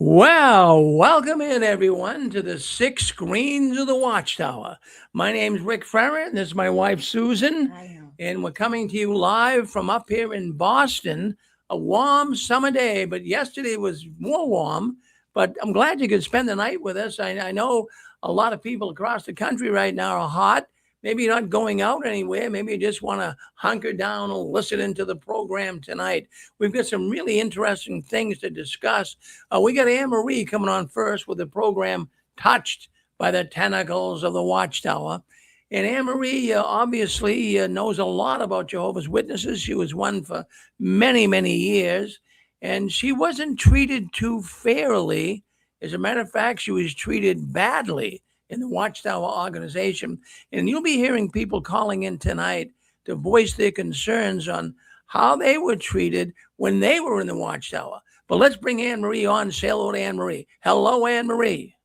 Well, welcome in everyone to the six screens of the Watchtower. My name's Rick Ferrer, and this is my wife Susan, and we're coming to you live from up here in Boston. A warm summer day, but yesterday was more warm. But I'm glad you could spend the night with us. I know a lot of people across the country right now are hot. Maybe you're not going out anywhere. Maybe you just want to hunker down and listen into the program tonight. We've got some really interesting things to discuss. We got Anne Marie coming on first with the program Touched by the Tentacles of the Watchtower. And Anne Marie obviously knows a lot about Jehovah's Witnesses. She was one for many, many years, and she wasn't treated too fairly. As a matter of fact, she was treated badly in the Watchtower organization. And you'll be hearing people calling in tonight to voice their concerns on how they were treated when they were in the Watchtower. But let's bring Anne Marie on and say hello to Anne Marie. Hello, Anne Marie.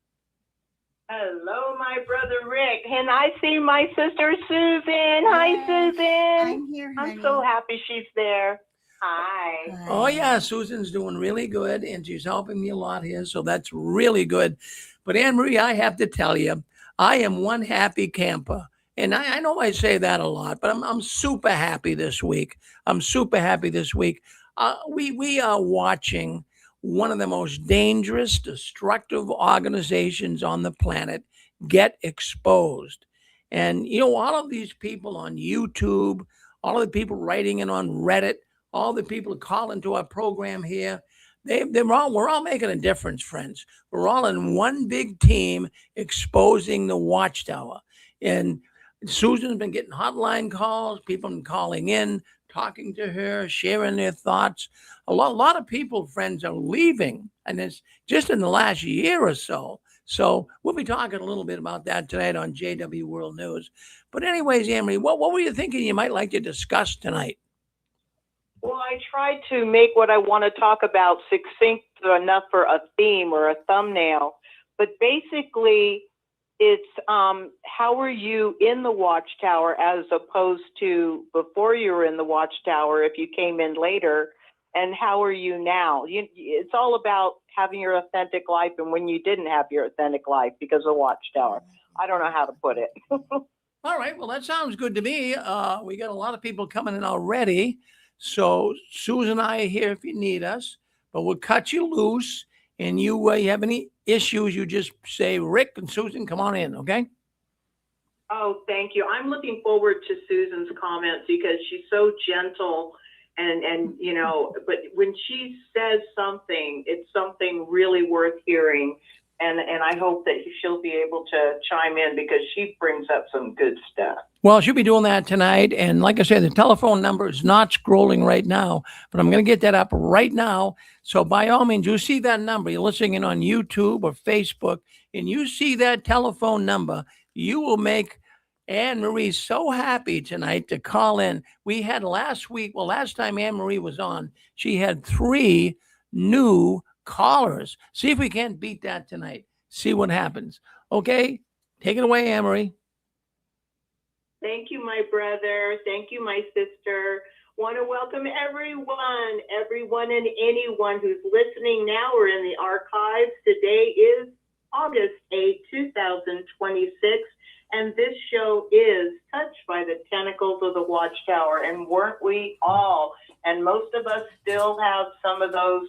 Hello, my brother Rick. And I see my sister Susan. Hi, Susan. I'm here, honey. I'm so happy she's there. Hi. Oh, yeah, Susan's doing really good, and she's helping me a lot here, so that's really good. But Anne Marie, I have to tell you, I am one happy camper. And I know I say that a lot, but I'm super happy this week. I'm super happy this week. We are watching one of the most dangerous, destructive organizations on the planet get exposed. And, you know, all of these people on YouTube, all of the people writing in on Reddit, all the people who call into our program here, we're all making a difference, friends. We're all in one big team exposing the Watchtower. And Susan's been getting hotline calls, people been calling in, talking to her, sharing their thoughts. A lot of people, friends, are leaving, and it's just in the last year or so. So we'll be talking a little bit about that tonight on JW World News. But anyways, Amory, what were you thinking you might like to discuss tonight? Well, I tried to make what I want to talk about succinct enough for a theme or a thumbnail. But basically, it's how are you in the Watchtower as opposed to before you were in the Watchtower if you came in later, and how are you now? It's all about having your authentic life and when you didn't have your authentic life because of Watchtower. I don't know how to put it. All right, well, that sounds good to me. We got a lot of people coming in already. So Susan and I are here if you need us, but we'll cut you loose. And you have any issues, you just say, Rick and Susan, come on in, okay? Oh, thank you. I'm looking forward to Susan's comments because she's so gentle and you know, but when she says something, it's something really worth hearing. And I hope that she'll be able to chime in because she brings up some good stuff. Well, she'll be doing that tonight. And like I said, the telephone number is not scrolling right now, but I'm going to get that up right now. So by all means, you see that number. You're listening in on YouTube or Facebook, and you see that telephone number. You will make Anne Marie so happy tonight to call in. We had last time Anne Marie was on, she had 3 new callers. See if we can't beat that tonight. See what happens. Okay, take it away, Anne Marie. Thank you, my brother. Thank you, my sister. Want to welcome everyone and anyone who's listening now or in the archives. Today is August 8, 2026, and this show is Touched by the Tentacles of the Watchtower. And weren't we all? And most of us still have some of those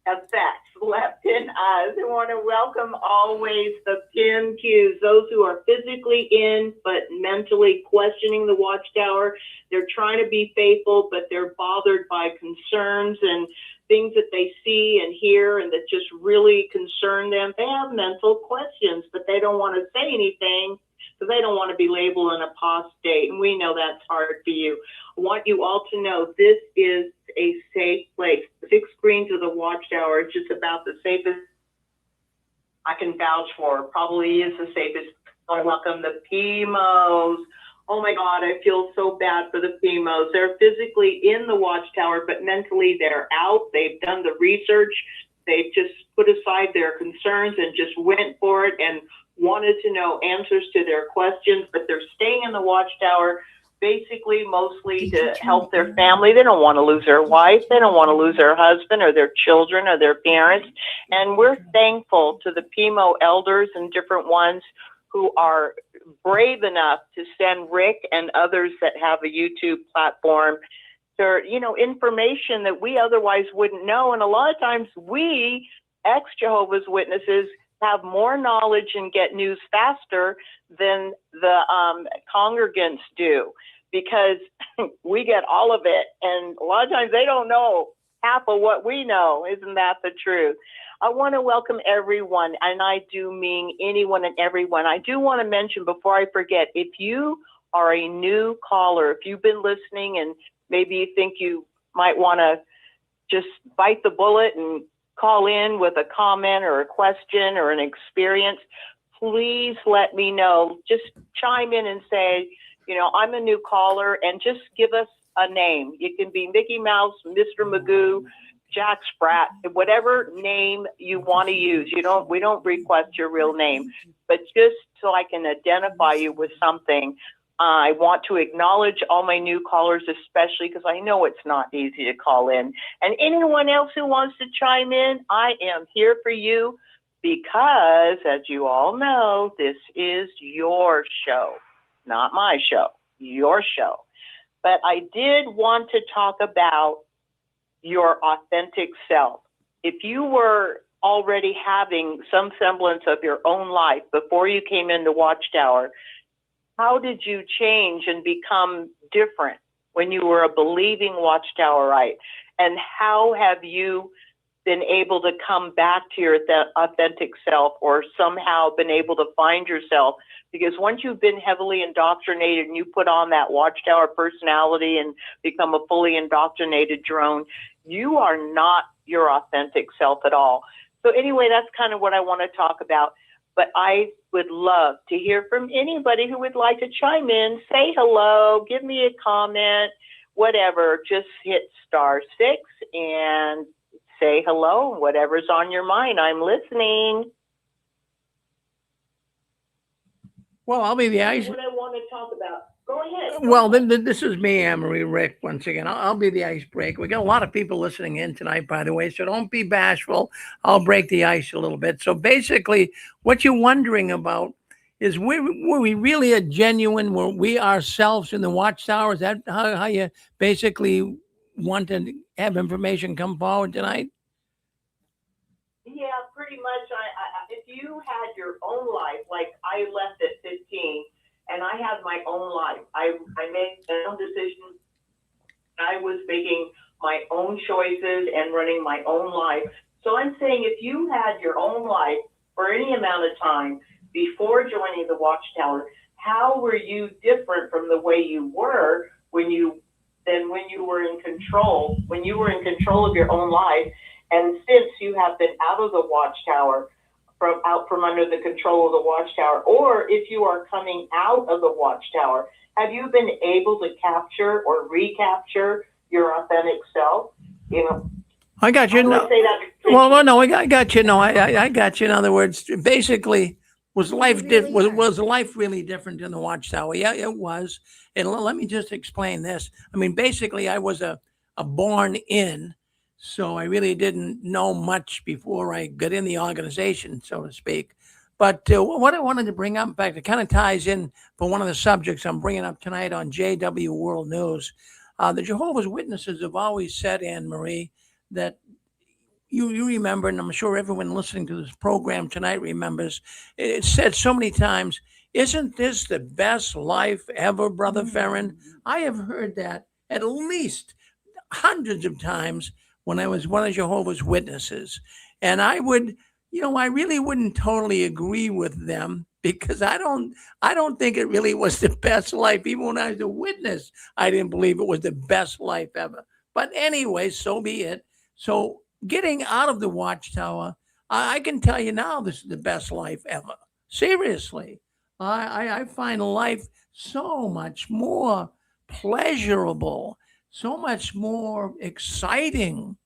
effects left in us. I want to welcome always the PMQs, those who are physically in but mentally questioning the Watchtower. They're trying to be faithful, but they're bothered by concerns and things that they see and hear and that just really concern them. They have mental questions, but they don't want to say anything because they don't want to be labeled an apostate. And we know that's hard for you. I want you all to know this is a safe place. The 6 screens of the Watchtower is just about the safest I can vouch for. Probably is the safest. I welcome the PMOs. Oh my God, I feel so bad for the PMOs. They're physically in the Watchtower, but mentally they're out. They've done the research. They've just put aside their concerns and just went for it and wanted to know answers to their questions, but they're staying in the Watchtower basically mostly to help their family. They don't want to lose their wife. They don't want to lose their husband or their children or their parents. And we're thankful to the PMO elders and different ones who are brave enough to send Rick and others that have a YouTube platform to, information that we otherwise wouldn't know. And a lot of times we, ex-Jehovah's Witnesses, have more knowledge and get news faster than the congregants do, because we get all of it. And a lot of times they don't know half of what we know. Isn't that the truth? I want to welcome everyone, and I do mean anyone and everyone. I do want to mention before I forget, if you are a new caller, if you've been listening and maybe you think you might want to just bite the bullet and call in with a comment or a question or an experience, please let me know. Just chime in and say, I'm a new caller, and just give us a name. It can be Mickey Mouse, Mr. Magoo, Jack Sprat, whatever name you want to use. We don't request your real name, but just so I can identify you with something. I want to acknowledge all my new callers, especially because I know it's not easy to call in. And anyone else who wants to chime in, I am here for you, because, as you all know, this is your show, not my show, your show. But I did want to talk about your authentic self. If you were already having some semblance of your own life before you came into Watchtower, how did you change and become different when you were a believing Watchtowerite? And how have you been able to come back to your authentic self, or somehow been able to find yourself? Because once you've been heavily indoctrinated and you put on that Watchtower personality and become a fully indoctrinated drone, you are not your authentic self at all. So anyway, that's kind of what I want to talk about. But I would love to hear from anybody who would like to chime in, say hello, give me a comment, whatever. Just hit *6 and say hello, whatever's on your mind. I'm listening. Well, I'll be the ice. What I want to talk about. Go ahead. Well, this is me, Anne-Marie, Rick, once again. I'll be the icebreaker. We got a lot of people listening in tonight, by the way, so don't be bashful. I'll break the ice a little bit. So basically, what you're wondering about is, were we really a genuine, were we ourselves in the Watchtower? Is that how you basically want to have information come forward tonight? Yeah, pretty much. If you had your own life, like I left at 15, and I had my own life. I made my own decisions. I was making my own choices and running my own life. So I'm saying, if you had your own life for any amount of time before joining the Watchtower, how were you different from the way you were when you were in control, of your own life? And since you have been out of the Watchtower, out from under the control of the Watchtower, or if you are coming out of the Watchtower, have you been able to capture or recapture your authentic self? I got you. No. No, I got you. No, I got you. In other words, basically, was life really different in the Watchtower? Yeah, it was. And let me just explain this. I mean, basically, I was a born in. So I really didn't know much before I got in the organization, so to speak. But what I wanted to bring up, in fact, it kind of ties in for one of the subjects I'm bringing up tonight on JW World News. The Jehovah's Witnesses have always said, Anne-Marie, that you remember, and I'm sure everyone listening to this program tonight remembers, it's said so many times, isn't this the best life ever, Brother Ferrin? I have heard that at least hundreds of times when I was one of Jehovah's Witnesses. And I would, I really wouldn't totally agree with them, because I don't think it really was the best life. Even when I was a witness, I didn't believe it was the best life ever. But anyway, so be it. So getting out of the Watchtower, I can tell you now, this is the best life ever. Seriously. I find life so much more pleasurable, so much more exciting,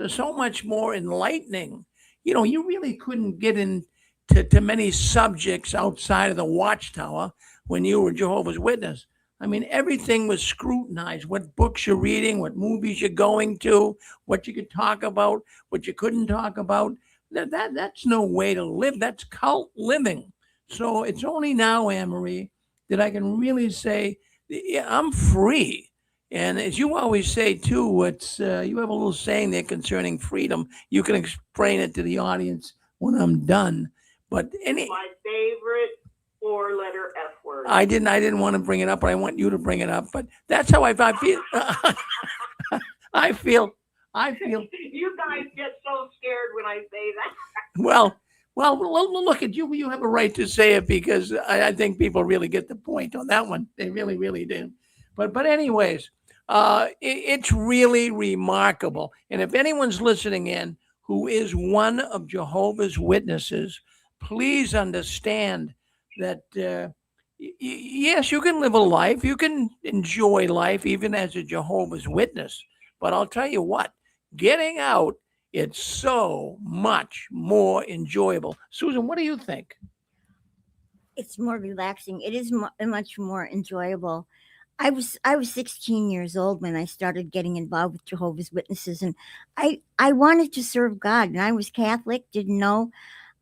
so much more enlightening. You really couldn't get into many subjects outside of the Watchtower when you were Jehovah's Witness. I mean, everything was scrutinized. What books you're reading, what movies you're going to, what you could talk about, what you couldn't talk about. That's no way to live. That's cult living. So it's only now, Anne Marie, that I can really say, yeah, I'm free. And as you always say too, what's you have a little saying there concerning freedom. You can explain it to the audience when I'm done. But My favorite four-letter F word. I didn't want to bring it up, but I want you to bring it up. But that's how I feel. I feel. You guys get so scared when I say that. Well, look at you. You have a right to say it because I think people really get the point on that one. They really, really do. But anyways, it's really remarkable. And if anyone's listening in who is one of Jehovah's Witnesses, please understand that yes, you can live a life, you can enjoy life even as a Jehovah's Witness. But I'll tell you what, getting out, it's so much more enjoyable. Susan, what do you think? It's more relaxing. It is much more enjoyable. I was 16 years old when I started getting involved with Jehovah's Witnesses, and I wanted to serve God, and I was Catholic, didn't know.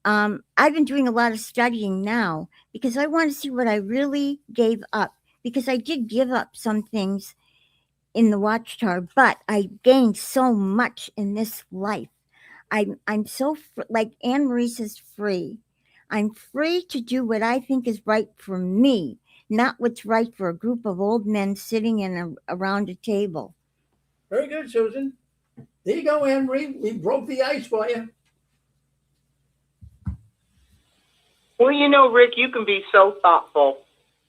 I've been doing a lot of studying now because I want to see what I really gave up, because I did give up some things in the Watchtower, but I gained so much in this life. I'm so like Anne Marie says, free. I'm free to do what I think is right for me, not what's right for a group of old men sitting around a table. Very good, Susan. There you go, Anne Marie. We broke the ice for you. Well, you know, Rick, you can be so thoughtful,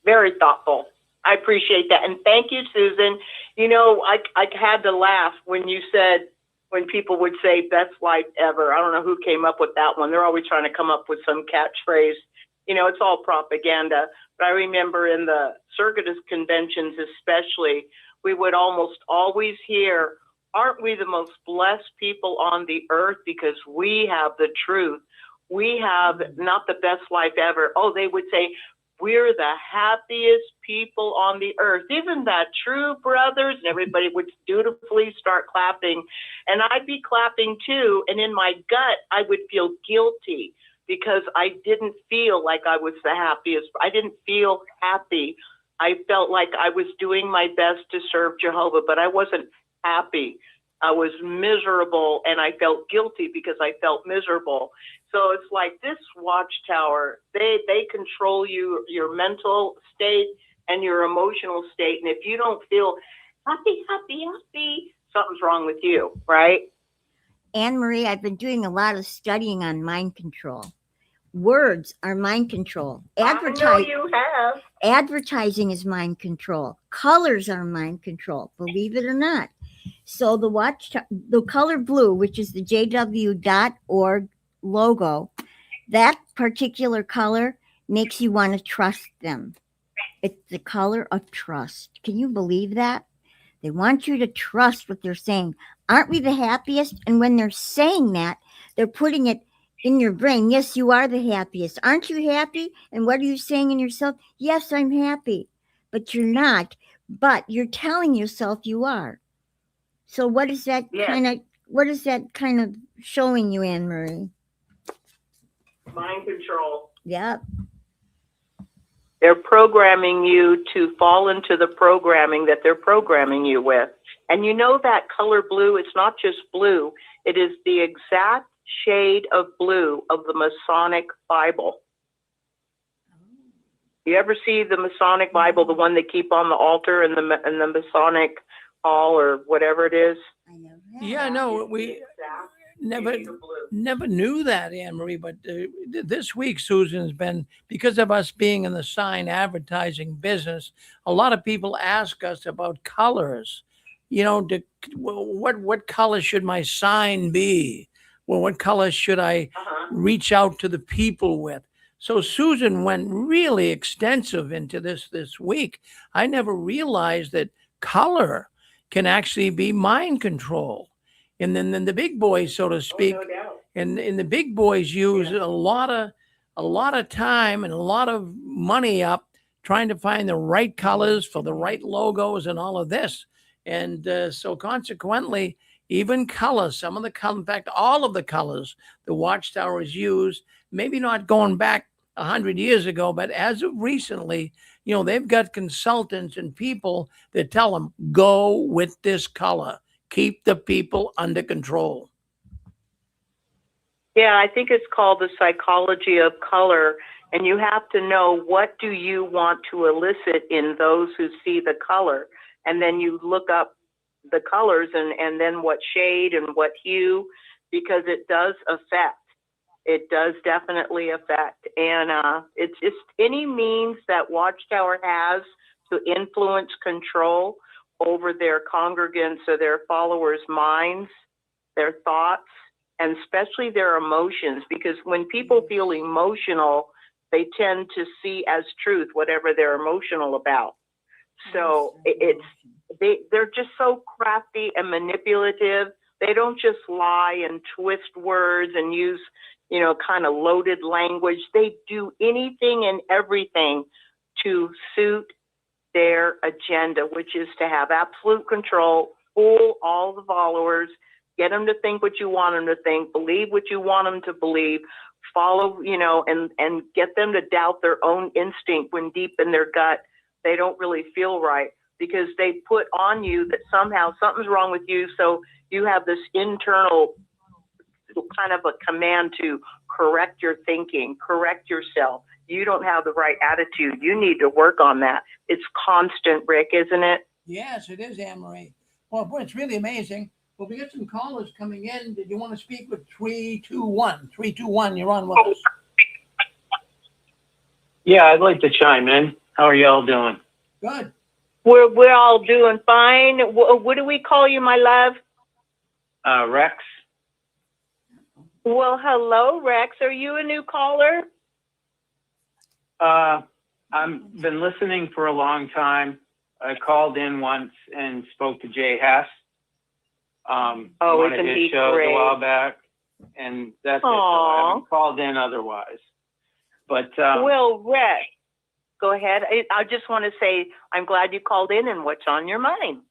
very thoughtful. I appreciate that. And thank you, Susan. You know, I had to laugh when you said, when people would say best life ever. I don't know who came up with that one. They're always trying to come up with some catchphrase. You know, it's all propaganda. But I remember in the circus conventions especially, we would almost always hear, aren't we the most blessed people on the earth because we have the truth? We have not the best life ever. Oh, they would say, we're the happiest people on the earth. Isn't that true, brothers? And everybody would dutifully start clapping. And I'd be clapping too. And in my gut, I would feel guilty because I didn't feel like I was the happiest. I didn't feel happy. I felt like I was doing my best to serve Jehovah, but I wasn't happy. I was miserable, and I felt guilty because I felt miserable. So it's like this Watchtower, they control you, your mental state and your emotional state. And if you don't feel happy, something's wrong with you, right? Anne Marie, I've been doing a lot of studying on mind control. Words are mind control. I know you have. Advertising is mind control. Colors are mind control, believe it or not. So the color blue, which is the JW.org logo, that particular color makes you want to trust them. It's the color of trust. Can you believe that? They want you to trust what they're saying. Aren't we the happiest? And when they're saying that, they're putting it in your brain. Yes, you are the happiest. Aren't you happy? And what are you saying in yourself? Yes, I'm happy. But you're not. But you're telling yourself you are. So what is that kind of showing you, Anne Marie? Mind control. Yep. They're programming you to fall into the programming that they're programming you with. And you know that color blue, it's not just blue. It is the exact shade of blue of the Masonic Bible. You ever see the Masonic Bible, the one they keep on the altar in the Masonic hall or whatever it is? I know. Yeah, no, we never knew that, Anne Marie. But this week, Susan, has been, because of us being in the sign advertising business, a lot of people ask us about colors. You know, what color should my sign be? Well, what color should I reach out to the people with? So Susan went really extensive into this week. I never realized that color can actually be mind control. And then the big boys, so to speak, no doubt. and the big boys use a lot of time and a lot of money up trying to find the right colors for the right logos and all of this. And so consequently, even colors, some of the colors, in fact, all of the colors the Watchtower has used, maybe not going back 100 years ago, but as of recently, they've got consultants and people that tell them, go with this color, keep the people under control. Yeah, I think it's called the psychology of color. And you have to know, what do you want to elicit in those who see the color? And then you look up the colors and then what shade and what hue, because it does affect. It does definitely affect. And it's just any means that Watchtower has to influence control over their congregants or their followers' minds, their thoughts, and especially their emotions, because when people feel emotional, they tend to see as truth whatever they're emotional about. So they're just so crafty and manipulative. They don't just lie and twist words and use, kind of loaded language. They do anything and everything to suit their agenda, which is to have absolute control, fool all the followers, get them to think what you want them to think, believe what you want them to believe, follow, and get them to doubt their own instinct when deep in their gut they don't really feel right, because they put on you that somehow something's wrong with you. So you have this internal kind of a command to correct your thinking, correct yourself. You don't have the right attitude. You need to work on that. It's constant, Rick, isn't it? Yes, it is, Anne-Marie. Well, boy, it's really amazing. Well, we got some callers coming in. Did you want to speak with 321? 321, you're on with us. Yeah, I'd like to chime in. How are y'all doing? Good. We're all doing fine. What do we call you, my love? Rex. Well, hello, Rex. Are you a new caller? I've been listening for a long time. I called in once and spoke to Jay Hess. One of his shows great? A while back, and that's it. So I haven't called in otherwise. But well, Rex, go ahead. I just want to say I'm glad you called in and what's on your mind.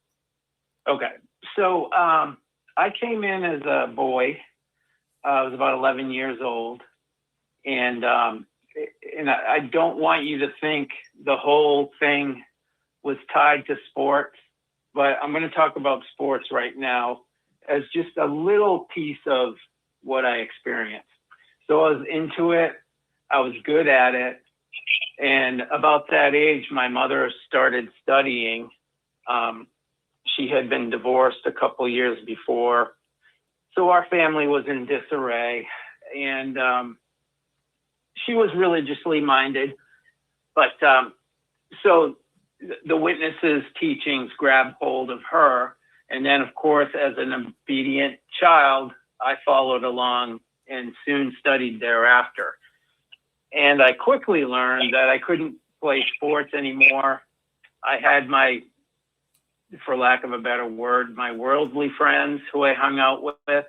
Okay. So I came in as a boy. I was about 11 years old. And I don't want you to think the whole thing was tied to sports, but I'm going to talk about sports right now as just a little piece of what I experienced. So I was into it. I was good at it. And about that age, my mother started studying. She had been divorced a couple years before. So our family was in disarray. And she was religiously minded. But so the witnesses' teachings grabbed hold of her. And then, of course, as an obedient child, I followed along and soon studied thereafter. And I quickly learned that I couldn't play sports anymore. I had my, for lack of a better word, my worldly friends who I hung out with.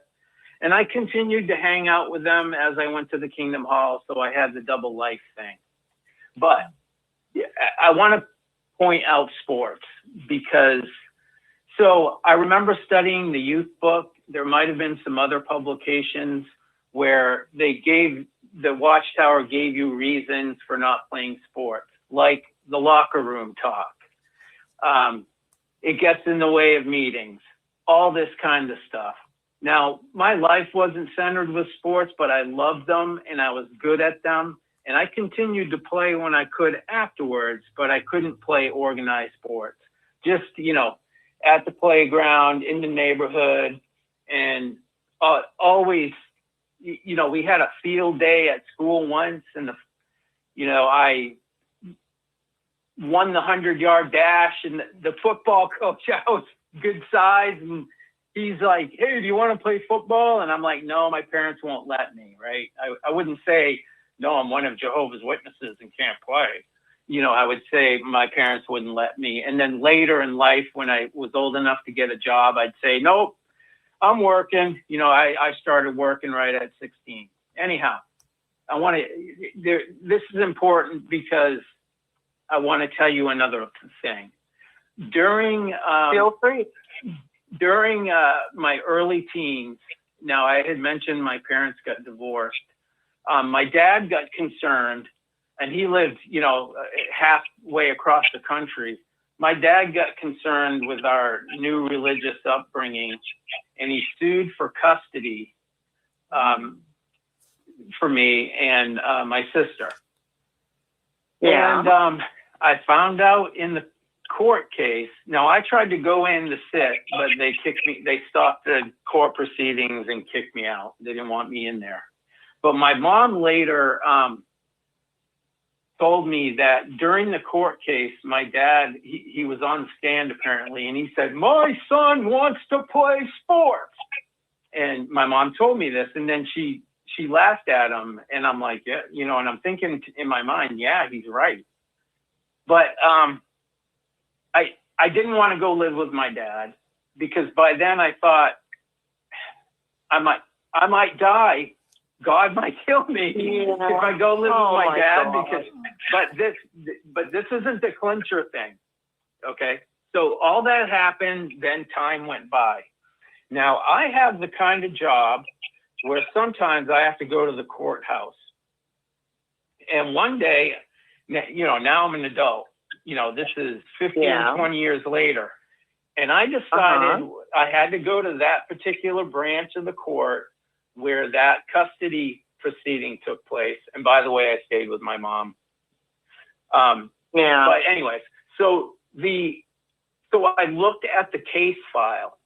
And I continued to hang out with them as I went to the Kingdom Hall. So I had the double life thing. But I want to point out sports because, so I remember studying the youth book. There might have been some other publications where the Watchtower gave you reasons for not playing sports, like the locker room talk. It gets in the way of meetings, all this kind of stuff. Now, my life wasn't centered with sports, but I loved them and I was good at them. And I continued to play when I could afterwards, but I couldn't play organized sports. Just, at the playground, in the neighborhood, and always, we had a field day at school once, and I won the 100-yard dash, and the football coach, I was good size, and he's like, "Hey, do you want to play football?" And I'm like, "No, my parents won't let me," right? I wouldn't say, "No, I'm one of Jehovah's Witnesses and can't play." I would say my parents wouldn't let me. And then later in life, when I was old enough to get a job, I'd say, "Nope, I'm working." I started working right at 16. Anyhow, this is important because I want to tell you another thing. During Feel free. during my early teens, now I had mentioned my parents got divorced. My dad got concerned, and he lived, you know, halfway across the country. My dad got concerned with our new religious upbringing, and he sued for custody for me and my sister. Yeah. And I found out in the court case. Now, I tried to go in to sit, but they kicked me. They stopped the court proceedings and kicked me out. They didn't want me in there. But my mom later told me that during the court case, my dad, he was on stand apparently, and he said, "My son wants to play sports." And my mom told me this, and then she laughed at him, and I'm like, yeah, you know, and I'm thinking in my mind, yeah, he's right. But I didn't want to go live with my dad, because by then I thought I might die. God might kill me if I go live with my dad. God. But this isn't the clincher thing. Okay. So all that happened, then time went by. Now I have the kind of job where sometimes I have to go to the courthouse. And one day, you know, now I'm an adult, you know, this is 15, 20 years later. And I decided I had to go to that particular branch of the court where that custody proceeding took place. And by the way, I stayed with my mom. But anyways, so I looked at the case file,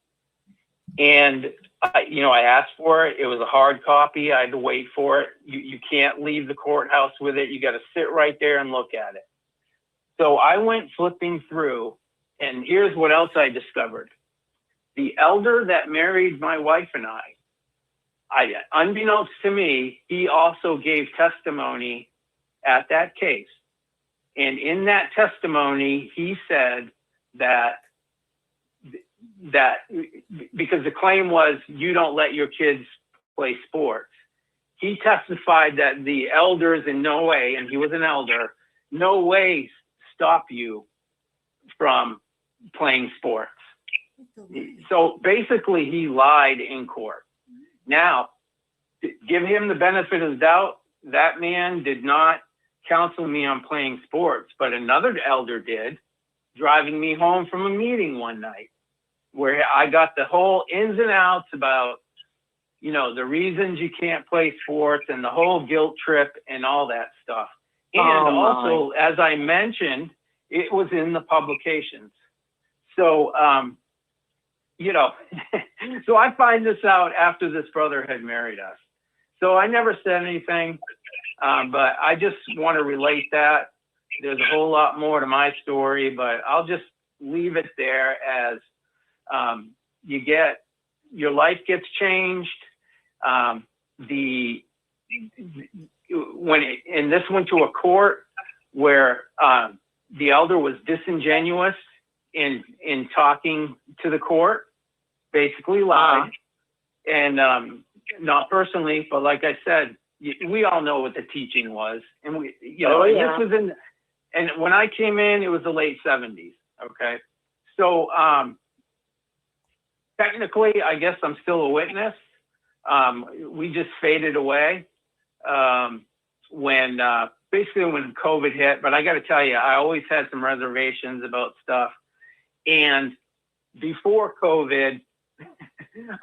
and I asked for it. It was a hard copy. I had to wait for it. You can't leave the courthouse with it. You got to sit right there and look at it. So I went flipping through, and here's what else I discovered. The elder that married my wife and I, unbeknownst to me, he also gave testimony at that case. And in that testimony, he said that because the claim was you don't let your kids play sports. He testified that the elders in no way, and he was an elder, no way stop you from playing sports. So basically he lied in court. Now, give him the benefit of the doubt. That man did not counsel me on playing sports, but another elder did, driving me home from a meeting one night where I got the whole ins and outs about, you know, the reasons you can't play sports and the whole guilt trip and all that stuff. And also, as I mentioned, it was in the publications. So, so I find this out after this brother had married us. So I never said anything, but I just want to relate that. There's a whole lot more to my story, but I'll just leave it there as your life gets changed. This went to a court where the elder was disingenuous in talking to the court, basically lied, and not personally, but like I said, we all know what the teaching was, and this was and when I came in, it was the late 70s. Okay, so technically, I guess I'm still a witness. We just faded away when COVID hit. But I got to tell you, I always had some reservations about stuff. And before COVID,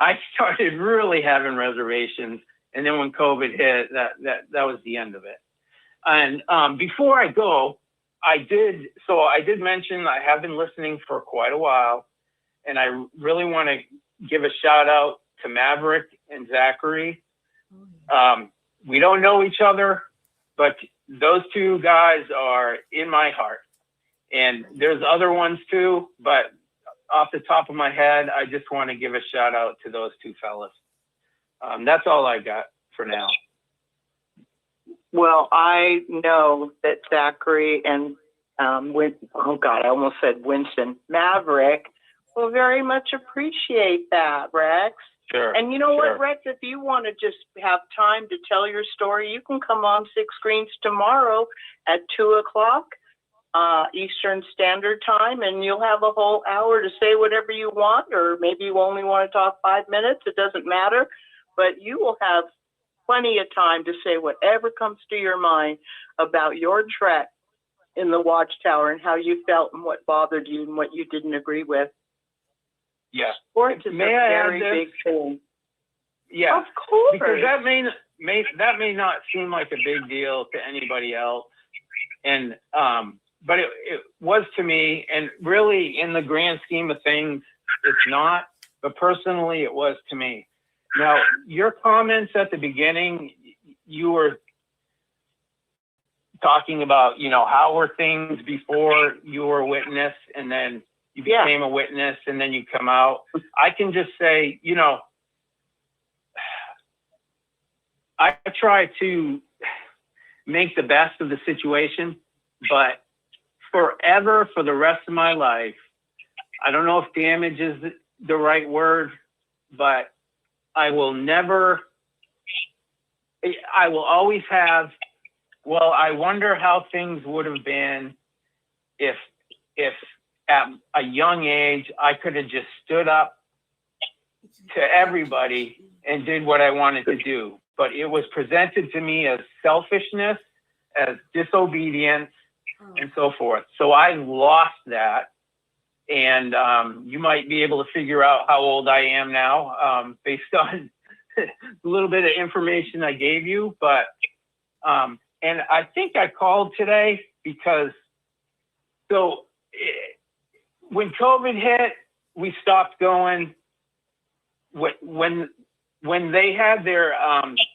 I started really having reservations. And then when COVID hit, that was the end of it. And before I go, I did mention I have been listening for quite a while. And I really want to give a shout out to Maverick and Zachary. We don't know each other, but those two guys are in my heart. And there's other ones too, but off the top of my head, I just want to give a shout out to those two fellas. That's all I got for now. Well, I know that Zachary and I almost said Winston, Maverick, will very much appreciate that, Rex. Sure. And you know what, Rex, if you want to just have time to tell your story, you can come on Six Screens tomorrow at 2:00. Eastern Standard Time, and you'll have a whole hour to say whatever you want, or maybe you only want to talk 5 minutes. It doesn't matter, but you will have plenty of time to say whatever comes to your mind about your trek in the Watchtower and how you felt and what bothered you and what you didn't agree with. Yeah. Sports is May a I add very this? big thing. Yeah. Of course. Because that may not seem like a big deal to anybody else, and but it was to me, and really in the grand scheme of things, it's not. But personally, it was to me. Now, your comments at the beginning, you were talking about, how were things before you were a witness, and then you became a witness, and then you come out. I can just say, I try to make the best of the situation, but forever, for the rest of my life, I don't know if damage is the right word, but I will always have, well, I wonder how things would have been if at a young age I could have just stood up to everybody and did what I wanted to do. But it was presented to me as selfishness, as disobedience, and so forth. So I lost that. And you might be able to figure out how old I am now based on a little bit of information I gave you. But, and I think I called today because, when COVID hit, we stopped going. When they had their,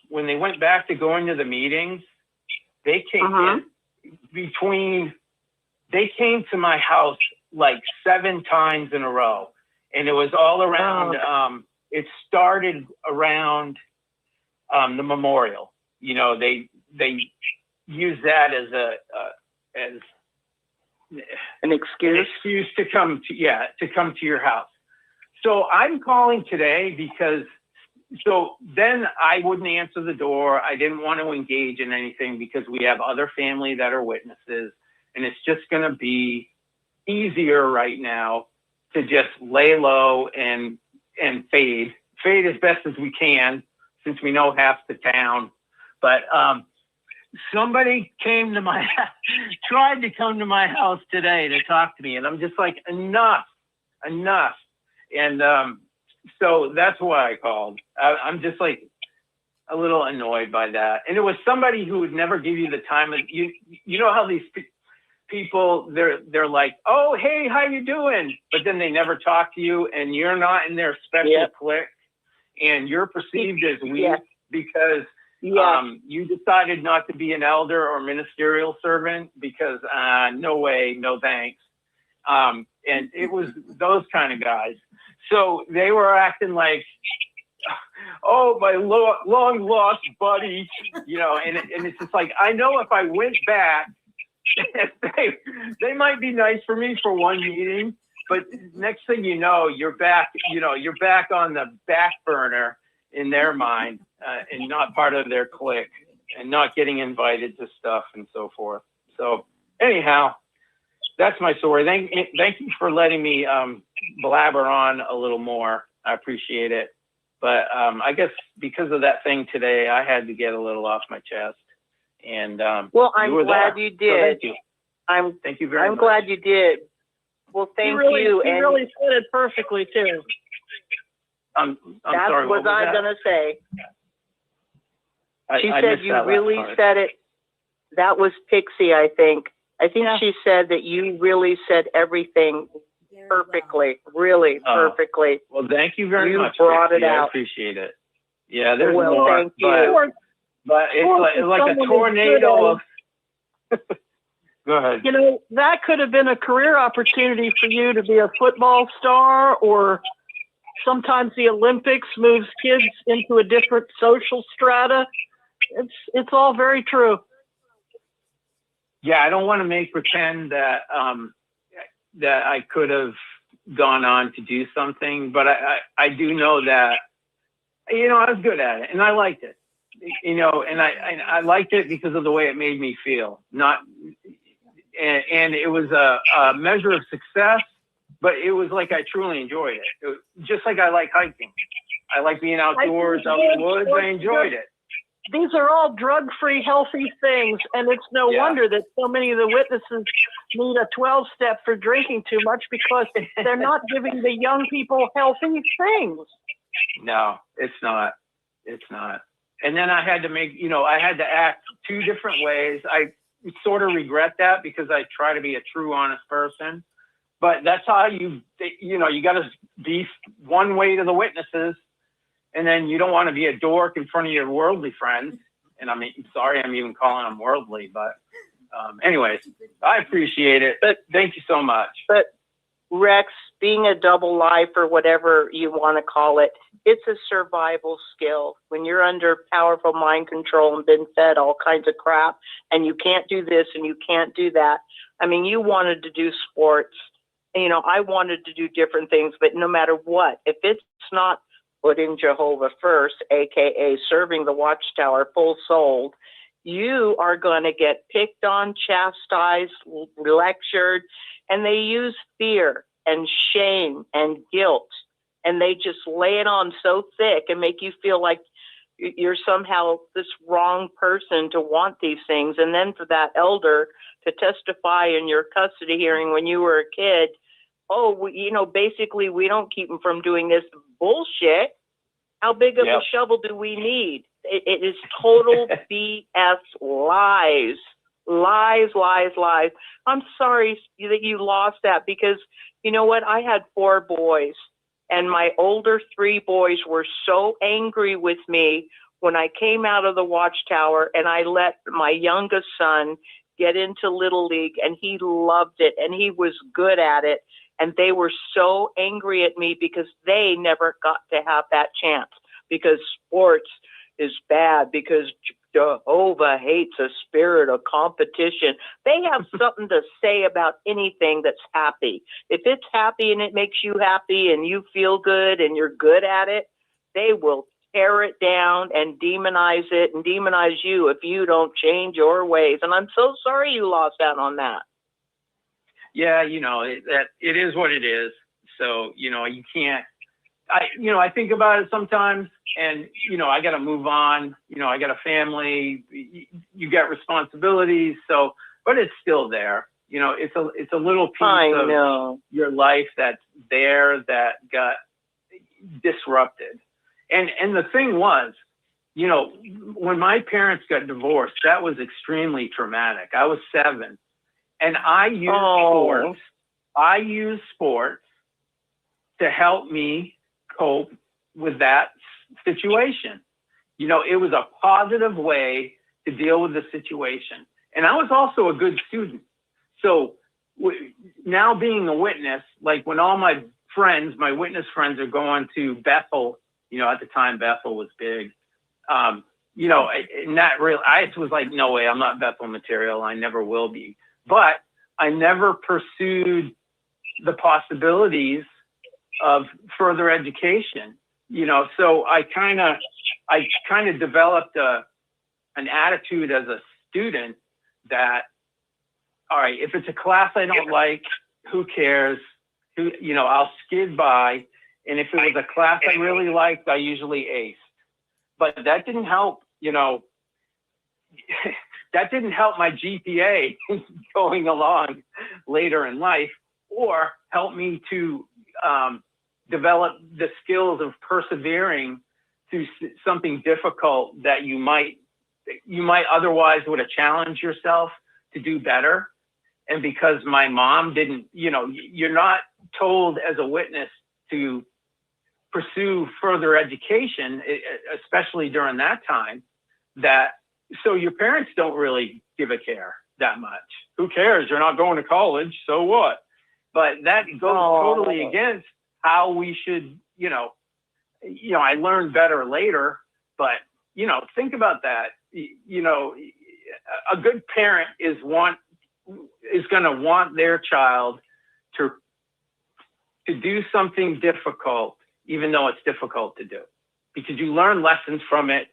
when they went back to going to the meetings, they came they came to my house like 7 times in a row, and it was all around, it started around the memorial. They use that as as an excuse to come to your house. So I'm calling today because then I wouldn't answer the door. I didn't want to engage in anything because we have other family that are witnesses, and it's just going to be easier right now to just lay low and fade as best as we can, since we know half the town. But somebody tried to come to my house today to talk to me, and I'm just like, enough. And so that's why I called. I'm just like a little annoyed by that. And it was somebody who would never give you the time. You know how these people, they're like, oh, hey, how you doing? But then they never talk to you, and you're not in their special clique, and you're perceived as weak because you decided not to be an elder or ministerial servant because no way, no thanks. And it was those kind of guys. So they were acting like, oh, my long lost buddy, and it's just like, I know if I went back, they might be nice for me for one meeting, but next thing you know, you're back on the back burner in their mind, and not part of their clique, and not getting invited to stuff and so forth. So anyhow, that's my story. Thank you for letting me blabber on a little more. I appreciate it. But I guess because of that thing today, I had to get a little off my chest. And well, I'm glad you did. So thank you very much. I'm glad you did. Well, thank you. You really said it perfectly too. I'm That's sorry. What was I going to say? She I said you really said it. That was Pixie, I think. She said that you really said everything perfectly, really perfectly. Well, thank you very much. You brought Pixie. it out. I appreciate it. Yeah, there's more. Thank you. But it's like a tornado of... Go ahead. That could have been a career opportunity for you to be a football star, or sometimes the Olympics moves kids into a different social strata. It's all very true. Yeah, I don't want to make pretend that that I could have gone on to do something, but I do know that I was good at it and I liked it. And I liked it because of the way it made me feel. and it was a measure of success, but it was like I truly enjoyed it. Just like I like hiking. I like being outdoors, out in the woods. I enjoyed it. These are all drug-free, healthy things, and it's no wonder that so many of the witnesses need a 12-step for drinking too much, because they're not giving the young people healthy things. No, it's not. It's not. And then I had to I had to act two different ways. I sort of regret that because I try to be a true, honest person. But that's how you got to be one way to the witnesses. And then you don't want to be a dork in front of your worldly friends. And I mean, sorry, I'm even calling them worldly, but anyways, I appreciate it. But thank you so much. But Rex, being a double life or whatever you want to call it, it's a survival skill. When you're under powerful mind control and been fed all kinds of crap, and you can't do this and you can't do that. I mean, you wanted to do sports. I wanted to do different things, but no matter what, if it's not putting Jehovah first, aka serving the Watchtower full-souled, you are going to get picked on, chastised, lectured, and they use fear and shame and guilt, and they just lay it on so thick and make you feel like you're somehow this wrong person to want these things. And then for that elder to testify in your custody hearing when you were a kid, basically we don't keep them from doing this bullshit. How big of a shovel do we need? It is total BS lies. Lies, lies, lies. I'm sorry that you lost that, because you know what? I had 4 boys, and my older 3 boys were so angry with me when I came out of the Watchtower and I let my youngest son get into Little League, and he loved it and he was good at it. And they were so angry at me because they never got to have that chance, because sports is bad, because Jehovah hates a spirit of competition. They have something to say about anything that's happy. If it's happy and it makes you happy and you feel good and you're good at it, they will tear it down and demonize it and demonize you if you don't change your ways. And I'm so sorry you lost out on that. Yeah, it is what it is. So, you can't, I think about it sometimes, and, I got to move on. I got a family, you got responsibilities. So, but it's still there. It's a little piece of your life that's there that got disrupted. And the thing was, when my parents got divorced, that was extremely traumatic. I was 7. And I use sports to help me cope with that situation. It was a positive way to deal with the situation. And I was also a good student. So now being a witness, like when all my friends, my witness friends, are going to Bethel, at the time Bethel was big, not real. I was like, no way, I'm not Bethel material. I never will be. But I never pursued the possibilities of further education, so I kind of developed an attitude as a student that, all right, if it's a class I don't like, who cares? I'll skid by. And if it was a class I really liked, I usually aced. But that didn't help, that didn't help my GPA going along later in life, or help me to develop the skills of persevering through something difficult that you might otherwise would have challenged yourself to do better. And because my mom didn't, you're not told as a witness to pursue further education, especially during that time, so your parents don't really give a care that much. Who cares? You're not going to college, so what? But that goes totally against how we should, I learned better later, but, think about that. A good parent is going to want their child to do something difficult, even though it's difficult to do, because you learn lessons from it.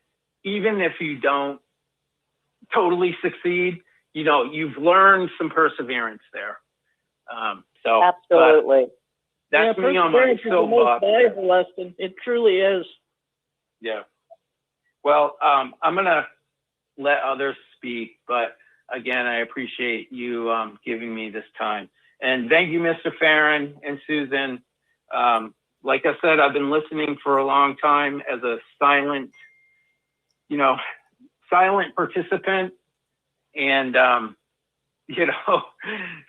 Even if you don't totally succeed, you know, you've learned some perseverance there. So Absolutely. that's me on my perseverance is the most soapbox. valuable lesson. It truly is. Yeah. Well, I'm going to let others speak, but again, I appreciate you giving me this time. And thank you, Mr. Farron and Susan. Like I said, I've been listening for a long time as a silent participant. And, you know,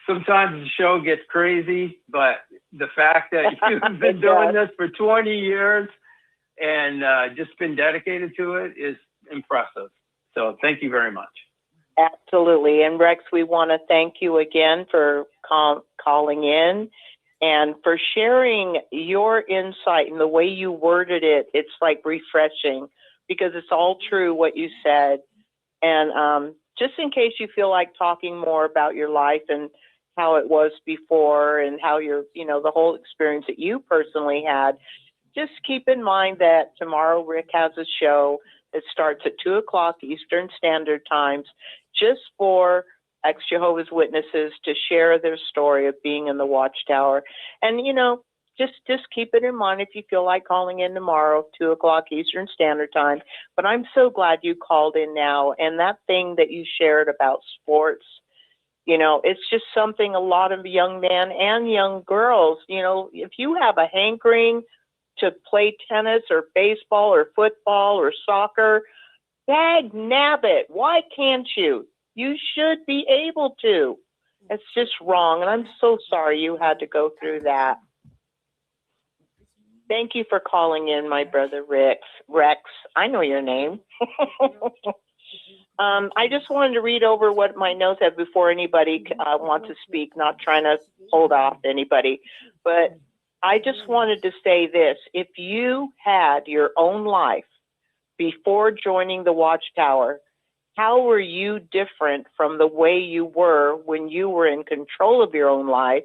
sometimes the show gets crazy, but the fact that you've been doing this for 20 years and just been dedicated to it is impressive. So thank you very much. Absolutely. And Rex, we want to thank you again for calling in and for sharing your insight and the way you worded it. It's like refreshing because it's all true what you said. And just in case you feel like talking more about your life and how it was before and how the whole experience that you personally had, just keep in mind that tomorrow Rick has a show that starts at 2 o'clock Eastern Standard Times just for ex-Jehovah's Witnesses to share their story of being in the Watchtower. And, you know, just keep it in mind if you feel like calling in tomorrow, 2 o'clock Eastern Standard Time. But I'm so glad you called in now. And that thing that you shared about sports, you know, it's just something a lot of young men and young girls, you know, if you have a hankering to play tennis or baseball or football or soccer, dag nabbit, why can't you? You should be able to. It's just wrong. And I'm so sorry you had to go through that. Thank you for calling in, my brother Rex. I know your name. I just wanted to read over what my notes have before anybody wants to speak, not trying to hold off anybody. But I just wanted to say this. If you had your own life before joining the Watchtower, how were you different from the way you were when you were in control of your own life?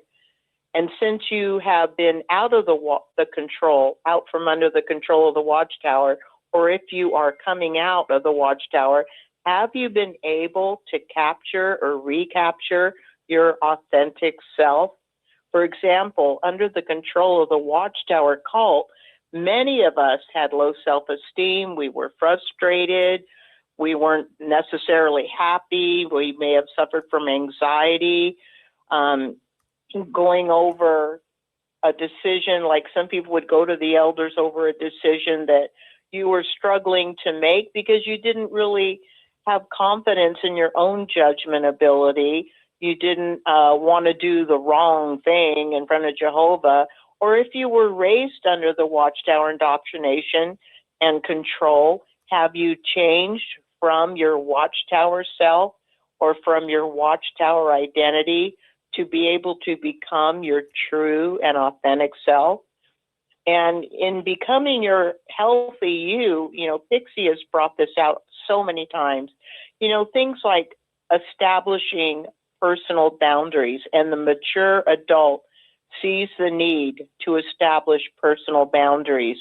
And since you have been out of out from under the control of the Watchtower, or if you are coming out of the Watchtower, have you been able to capture or recapture your authentic self? For example, under the control of the Watchtower cult, many of us had low self-esteem. We were frustrated. We weren't necessarily happy. We may have suffered from anxiety. Going over a decision, like some people would go to the elders over a decision that you were struggling to make because you didn't really have confidence in your own judgment ability. You didn't want to do the wrong thing in front of Jehovah. Or if you were raised under the Watchtower indoctrination and control, have you changed from your Watchtower self or from your Watchtower identity to be able to become your true and authentic self? And in becoming your healthy you, you know, Pixie has brought this out so many times, you know, things like establishing personal boundaries, and the mature adult sees the need to establish personal boundaries.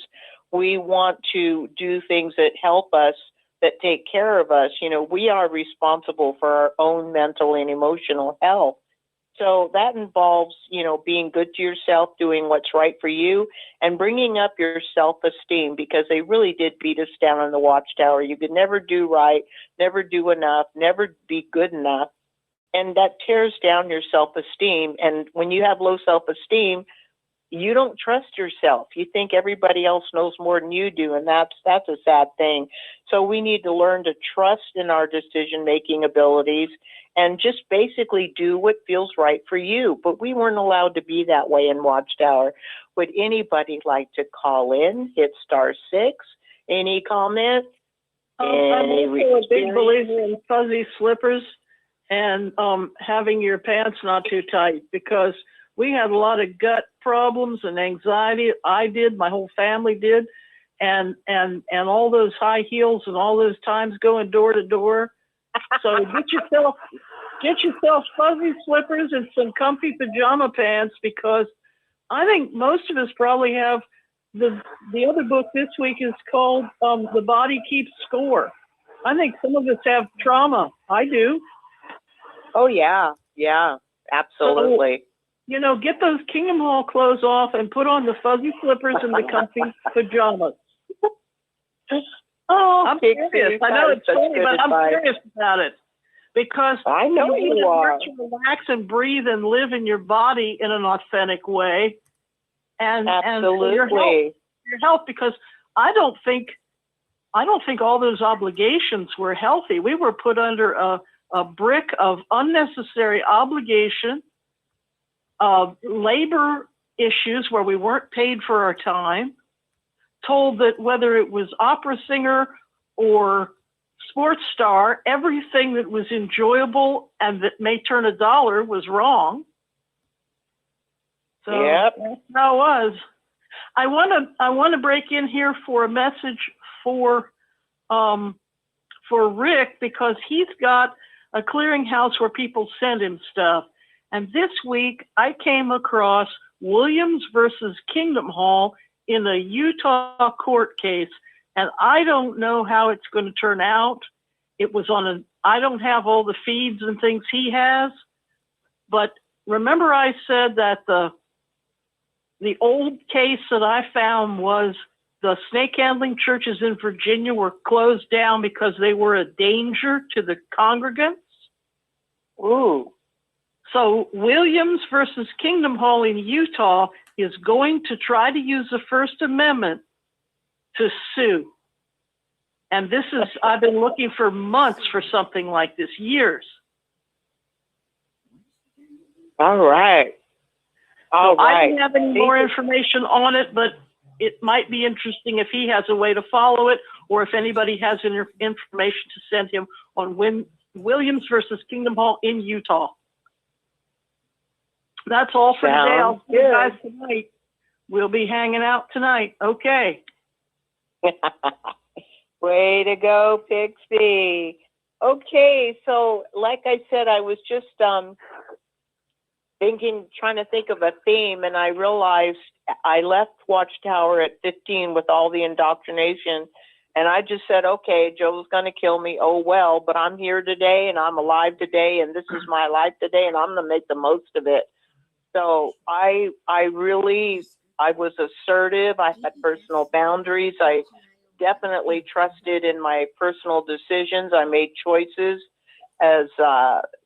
We want to do things that help us, that take care of us. You know, we are responsible for our own mental and emotional health. So that involves, you know, being good to yourself, doing what's right for you, and bringing up your self-esteem, because they really did beat us down on the Watchtower. You could never do right, never do enough, never be good enough. And that tears down your self-esteem. And when you have low self-esteem, you don't trust yourself. You think everybody else knows more than you do, and that's a sad thing. So we need to learn to trust in our decision-making abilities and just basically do what feels right for you. But we weren't allowed to be that way in Watchtower. Would anybody like to call in? Hit *6. Any comment? I'm also a big believer in fuzzy slippers and having your pants not too tight, because we had a lot of gut problems and anxiety. I did, my whole family did, and all those high heels and all those times going door to door. So get yourself fuzzy slippers and some comfy pajama pants, because I think most of us probably have the other book this week is called The Body Keeps Score. I think some of us have trauma. I do. Oh, yeah. Yeah, absolutely. Get those Kingdom Hall clothes off and put on the fuzzy slippers and the comfy pajamas. Oh, I'm Pixie, serious. I know that is it's such funny, good but I'm advice. serious about it. Because I know you want are. to relax and breathe and live in your body in an authentic way. And for your health, because I don't think all those obligations were healthy. We were put under a brick of unnecessary obligation, of labor issues where we weren't paid for our time, told that whether it was opera singer or sports star, everything that was enjoyable and that may turn a dollar was wrong. So that's how it was. I want to break in here for a message for Rick, because he's got a clearinghouse where people send him stuff. And this week I came across Williams versus Kingdom Hall in a Utah court case, and I don't know how it's going to turn out. It was I don't have all the feeds and things he has, but remember I said that the old case that I found was the snake handling churches in Virginia were closed down because they were a danger to the congregants. Ooh. So Williams versus Kingdom Hall in Utah is going to try to use the First Amendment to sue. And this is, I've been looking for months for something like this, years. All right. I don't have any more information on it, but it might be interesting if he has a way to follow it, or if anybody has any information to send him on Williams versus Kingdom Hall in Utah. That's all for today. I'll see you guys tonight. We'll be hanging out tonight. Okay. Way to go, Pixie. Okay, so like I said, I was just trying to think of a theme, and I realized I left Watchtower at 15 with all the indoctrination, and I just said, okay, Joe's going to kill me. Oh, well, but I'm here today, and I'm alive today, and this is my life today, and I'm going to make the most of it. So I was assertive. I had personal boundaries. I definitely trusted in my personal decisions. I made choices as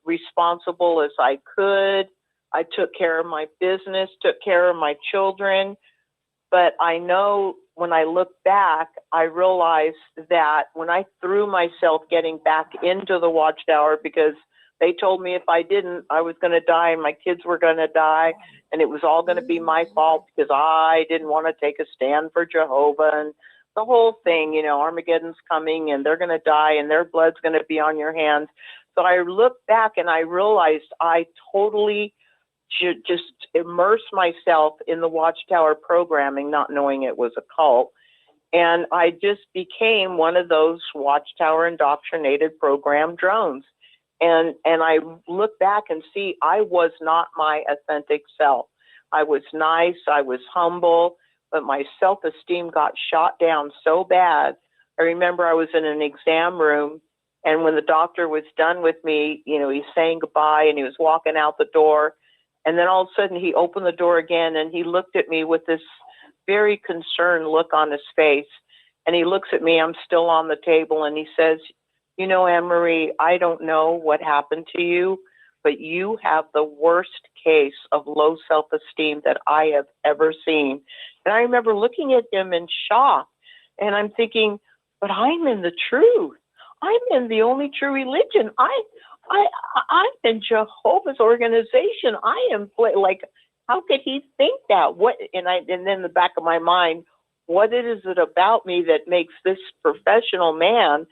responsible as I could. I took care of my business, took care of my children. But I know when I look back, I realized that when I threw myself getting back into the Watchtower, because they told me if I didn't, I was going to die and my kids were going to die. And it was all going to be my fault because I didn't want to take a stand for Jehovah. And the whole thing, Armageddon's coming and they're going to die and their blood's going to be on your hands. So I looked back and I realized I totally should just immerse myself in the Watchtower programming, not knowing it was a cult. And I just became one of those Watchtower indoctrinated program drones. And I look back and see I was not my authentic self. I was nice, I was humble, but my self-esteem got shot down so bad. I remember I was in an exam room, and when the doctor was done with me, he's saying goodbye and he was walking out the door. And then all of a sudden he opened the door again and he looked at me with this very concerned look on his face. And he looks at me, I'm still on the table, and he says, Anne-Marie, I don't know what happened to you, but you have the worst case of low self-esteem that I have ever seen. And I remember looking at him in shock, and I'm thinking, but I'm in the truth. I'm in the only true religion. I'm in Jehovah's organization. I am like, how could he think that? What? And then in the back of my mind, what is it about me that makes this professional man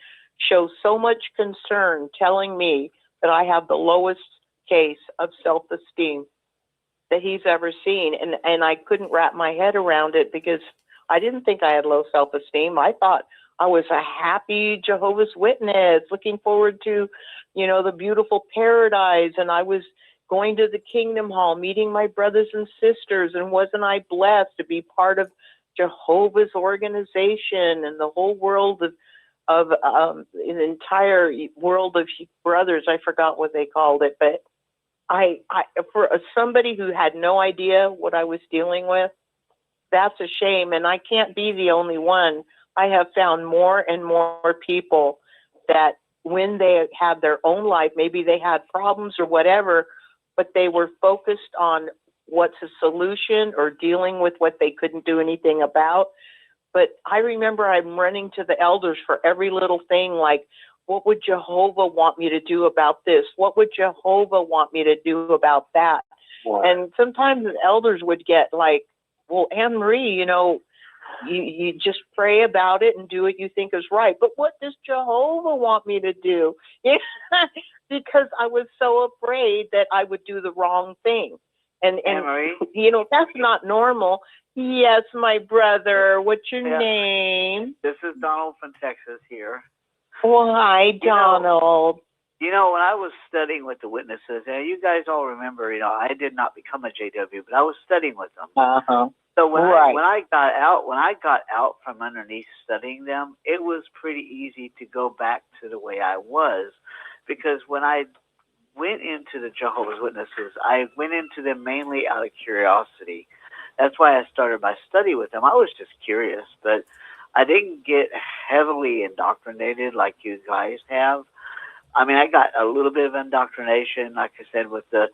show so much concern, telling me that I have the lowest case of self-esteem that he's ever seen? And I couldn't wrap my head around it because I didn't think I had low self-esteem. I thought I was a happy Jehovah's Witness looking forward to, the beautiful paradise. And I was going to the Kingdom Hall, meeting my brothers and sisters. And wasn't I blessed to be part of Jehovah's organization and the whole world of an entire world of brothers. I forgot what they called it, but I for somebody who had no idea what I was dealing with, that's a shame. And I can't be the only one. I have found more and more people that when they had their own life, maybe they had problems or whatever, but they were focused on what's a solution or dealing with what they couldn't do anything about. But I remember I'm running to the elders for every little thing, like, what would Jehovah want me to do about this? What would Jehovah want me to do about that? Wow. And sometimes the elders would get like, well, Anne Marie, you just pray about it and do what you think is right. But what does Jehovah want me to do? Because I was so afraid that I would do the wrong thing. And Anne-Marie? That's not normal. Yes, my brother. What's your name? This is Donald from Texas here. Well, hi, Donald. When I was studying with the witnesses, and you guys all remember, I did not become a JW, but I was studying with them. Uh-huh. So when I got out from underneath studying them, it was pretty easy to go back to the way I was, because when I went into the Jehovah's Witnesses, I went into them mainly out of curiosity. That's why I started my study with them. I was just curious, but I didn't get heavily indoctrinated like you guys have. I mean, I got a little bit of indoctrination, like I said, with the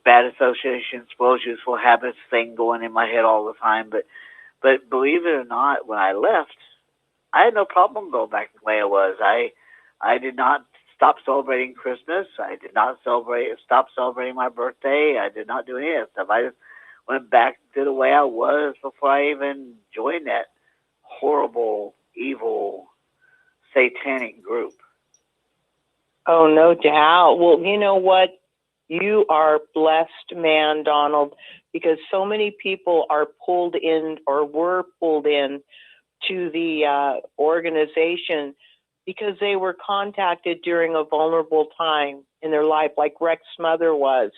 bad association, spoils useful habits thing going in my head all the time. But believe it or not, when I left, I had no problem going back the way I was. I did not stop celebrating Christmas. I did not stop celebrating my birthday. I did not do any of that stuff. I just went back to the way I was before I even joined that horrible, evil, satanic group. Oh, no doubt. Well, you know what? You are a blessed man, Donald, because so many people are pulled in or were pulled in to the organization because they were contacted during a vulnerable time in their life, like Rex's mother was.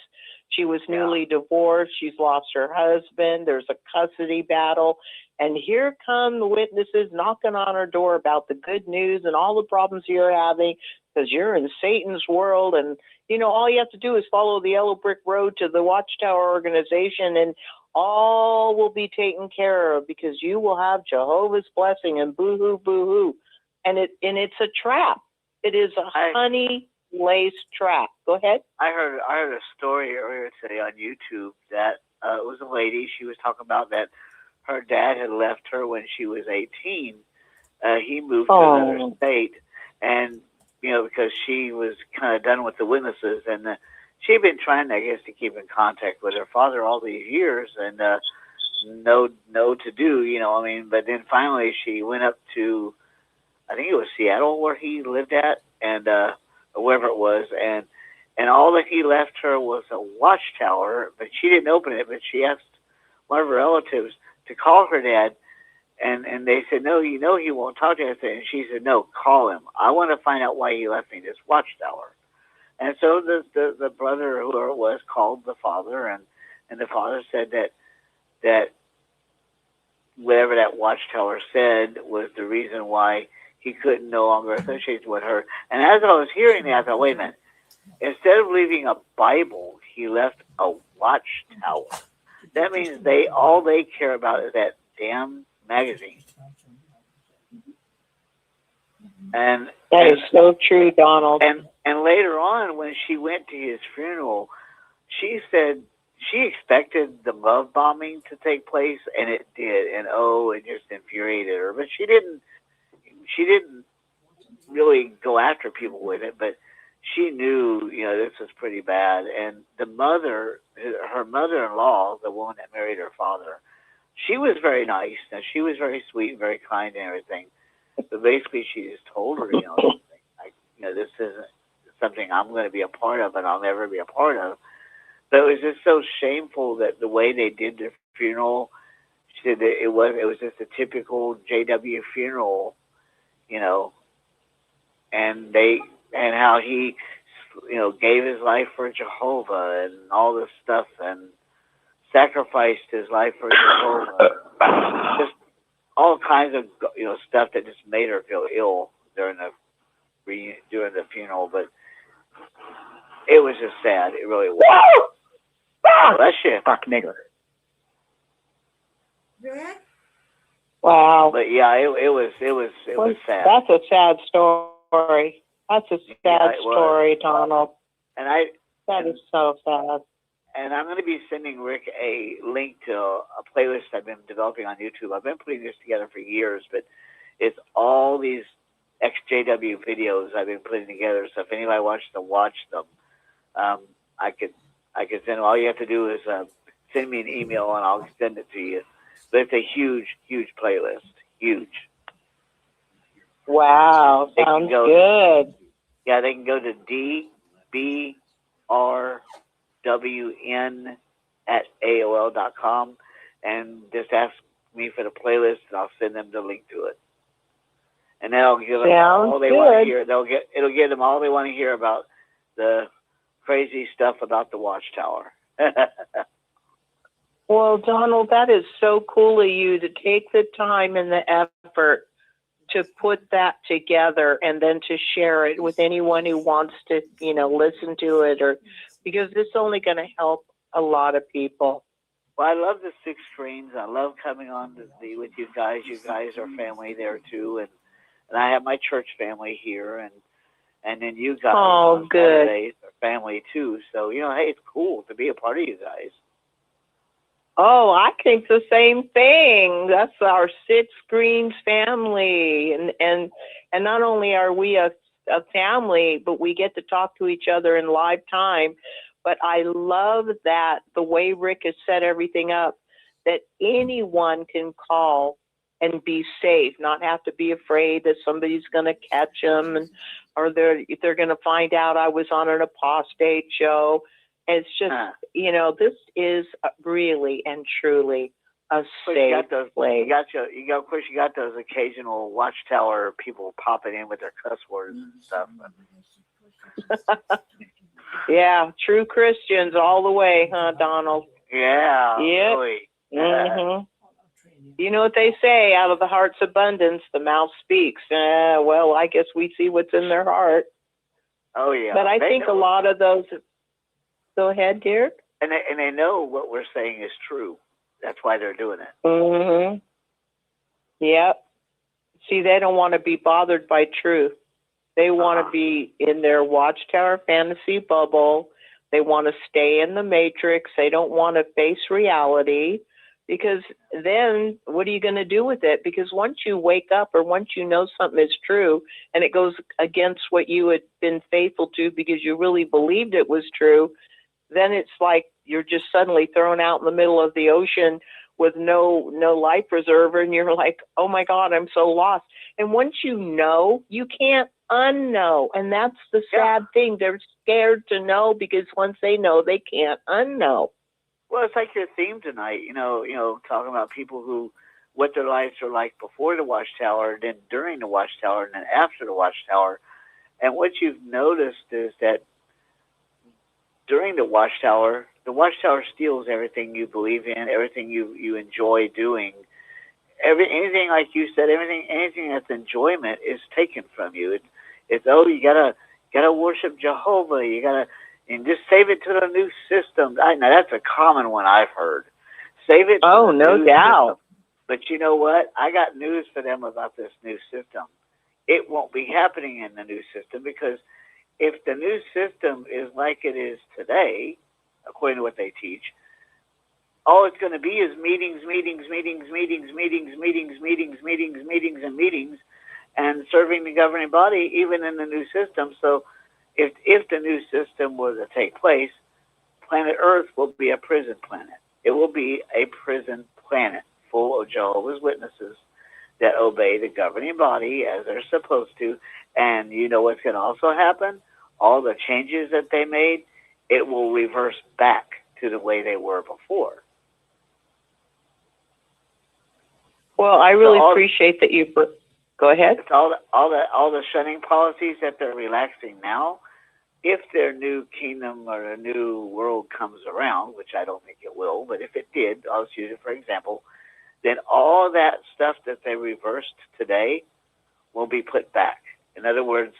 She was newly divorced. She's lost her husband. There's a custody battle. And here come the witnesses knocking on her door about the good news and all the problems you're having because you're in Satan's world. And, all you have to do is follow the yellow brick road to the Watchtower organization and all will be taken care of because you will have Jehovah's blessing and boo-hoo, boo-hoo. And it's a trap. It is a honey-laced trap. Go ahead. I heard a story earlier today on YouTube that it was a lady. She was talking about that her dad had left her when she was 18. He moved to another state, and because she was kind of done with the witnesses, and she'd been trying, I guess, to keep in contact with her father all these years, and no to do, But then finally, she went up to, I think it was Seattle where he lived at, and wherever it was, and all that he left her was a Watchtower, but she didn't open it. But she asked one of her relatives to call her dad, and they said, no, he won't talk to us. And she said, no, call him. I want to find out why he left me this Watchtower. And so the brother, whoever it was, called the father, and the father said that whatever that Watchtower said was the reason why he couldn't no longer associate with her. And as I was hearing that, I thought, wait a minute. Instead of leaving a Bible, he left a Watchtower. That means all they care about is that damn magazine. And that is so true, Donald. And later on, when she went to his funeral, she said she expected the love bombing to take place, and it did. And it just infuriated her. But she didn't really go after people with it. But she knew, this was pretty bad. And the mother, her mother-in-law, the woman that married her father, she was very nice. Now, she was very sweet and very kind and everything. But basically, she just told her, this isn't something I'm going to be a part of and I'll never be a part of. But it was just so shameful that the way they did the funeral, she said that it was just a typical JW funeral, and how he, gave his life for Jehovah and all this stuff and sacrificed his life for Jehovah. all kinds of stuff that just made her feel ill during the funeral. But it was just sad. It really was. Well, that shit. Fuck nigger. Wow. But yeah, it was sad. That's a sad story. That's a sad it was. story, Donald. And That is so sad. And I'm going to be sending Rick a link to a playlist I've been developing on YouTube. I've been putting this together for years, but it's all these XJW videos I've been putting together. So if anybody wants to watch them, I could send them. All you have to do is send me an email and I'll send it to you. But it's a huge, huge playlist. Huge. Wow, sounds good. Yeah, they can go to dbrwn@aol.com and just ask me for the playlist, and I'll send them the link to it. And that'll give them all they want to hear. It'll give them all they want to hear about the crazy stuff about the Watchtower. Well, Donald, that is so cool of you to take the time and the effort to put that together and then to share it with anyone who wants to, listen to it, or because it's only going to help a lot of people. Well, I love the 6 screens. I love coming on to be with you guys. You guys are family there too, and I have my church family here, and then you guys on Saturdays are family too. So hey, it's cool to be a part of you guys. Oh, I think the same thing. That's our 6 Screens family, and not only are we a family, but we get to talk to each other in live time. But I love that the way Rick has set everything up, that anyone can call and be safe, not have to be afraid that somebody's going to catch them, or they're going to find out I was on an apostate show. It's just, this is really and truly a safe place. Of course, you got those occasional Watchtower people popping in with their cuss words and stuff. Yeah, true Christians all the way, huh, Donald? Yeah, yep. Really. Mm-hmm. You know what they say, out of the heart's abundance, the mouth speaks. Well, I guess we see what's in their heart. Oh, yeah. But I think a lot of those... Go ahead, Derek. And they know what we're saying is true. That's why they're doing it. Mm-hmm. Yep. See, they don't want to be bothered by truth. They want to be in their Watchtower fantasy bubble. They want to stay in the matrix. They don't want to face reality, because then what are you going to do with it? Because once you wake up, or once you know something is true and it goes against what you had been faithful to because you really believed it was true, then it's like you're just suddenly thrown out in the middle of the ocean with no life preserver, and you're like, oh my God, I'm so lost. And once you know, you can't unknow. And that's the sad thing. They're scared to know, because once they know, they can't unknow. Well, it's like your theme tonight, talking about people what their lives are like before the Watchtower, then during the Watchtower, and then after the Watchtower. And what you've noticed is that during the Watchtower steals everything you believe in, everything you enjoy doing. Anything, like you said, anything that's enjoyment is taken from you. It's you gotta worship Jehovah. And just save it to the new system. Now that's a common one I've heard. Save it. Oh, no doubt. System. But you know what? I got news for them about this new system. It won't be happening in the new system, because if the new system is like it is today, according to what they teach, all it's going to be is meetings, and serving the governing body, even in the new system. So if the new system were to take place, planet Earth will be a prison planet. It will be a prison planet full of Jehovah's Witnesses that obey the governing body as they're supposed to. And you know what's going to also happen? All the changes that they made, it will reverse back to the way they were before. Well, I really appreciate that you... Go ahead. It's all the shunning policies that they're relaxing now. If their new kingdom or a new world comes around, which I don't think it will, but if it did, I'll just use it for example, then all that stuff that they reversed today will be put back. In other words,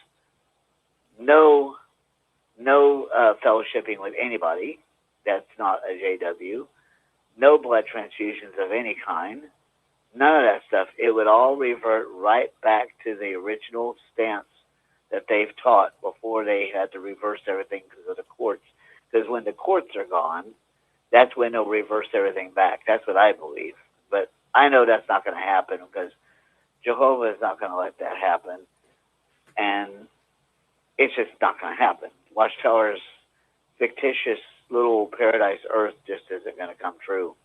no fellowshipping with anybody that's not a JW, no blood transfusions of any kind, none of that stuff. It would all revert right back to the original stance that they've taught before they had to reverse everything because of the courts. Because when the courts are gone, that's when they'll reverse everything back. That's what I believe. But I know that's not going to happen because Jehovah is not going to let that happen. And it's just not going to happen. Watchtower's fictitious little paradise earth just isn't going to come true.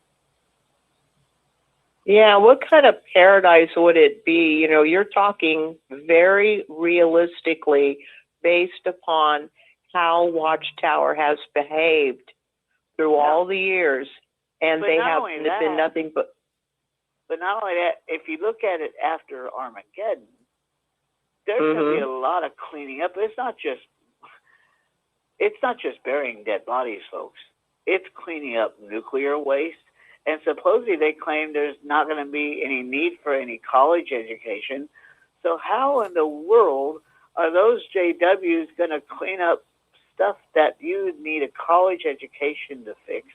Yeah, what kind of paradise would it be? You know, you're talking very realistically based upon how Watchtower has behaved through all the years, and they have been nothing but. But not only that, if you look at it after Armageddon, there's going to be a lot of cleaning up. It's not just burying dead bodies, folks. It's cleaning up nuclear waste. And supposedly they claim there's not going to be any need for any college education. So how in the world are those JWs going to clean up stuff that you need a college education to fix?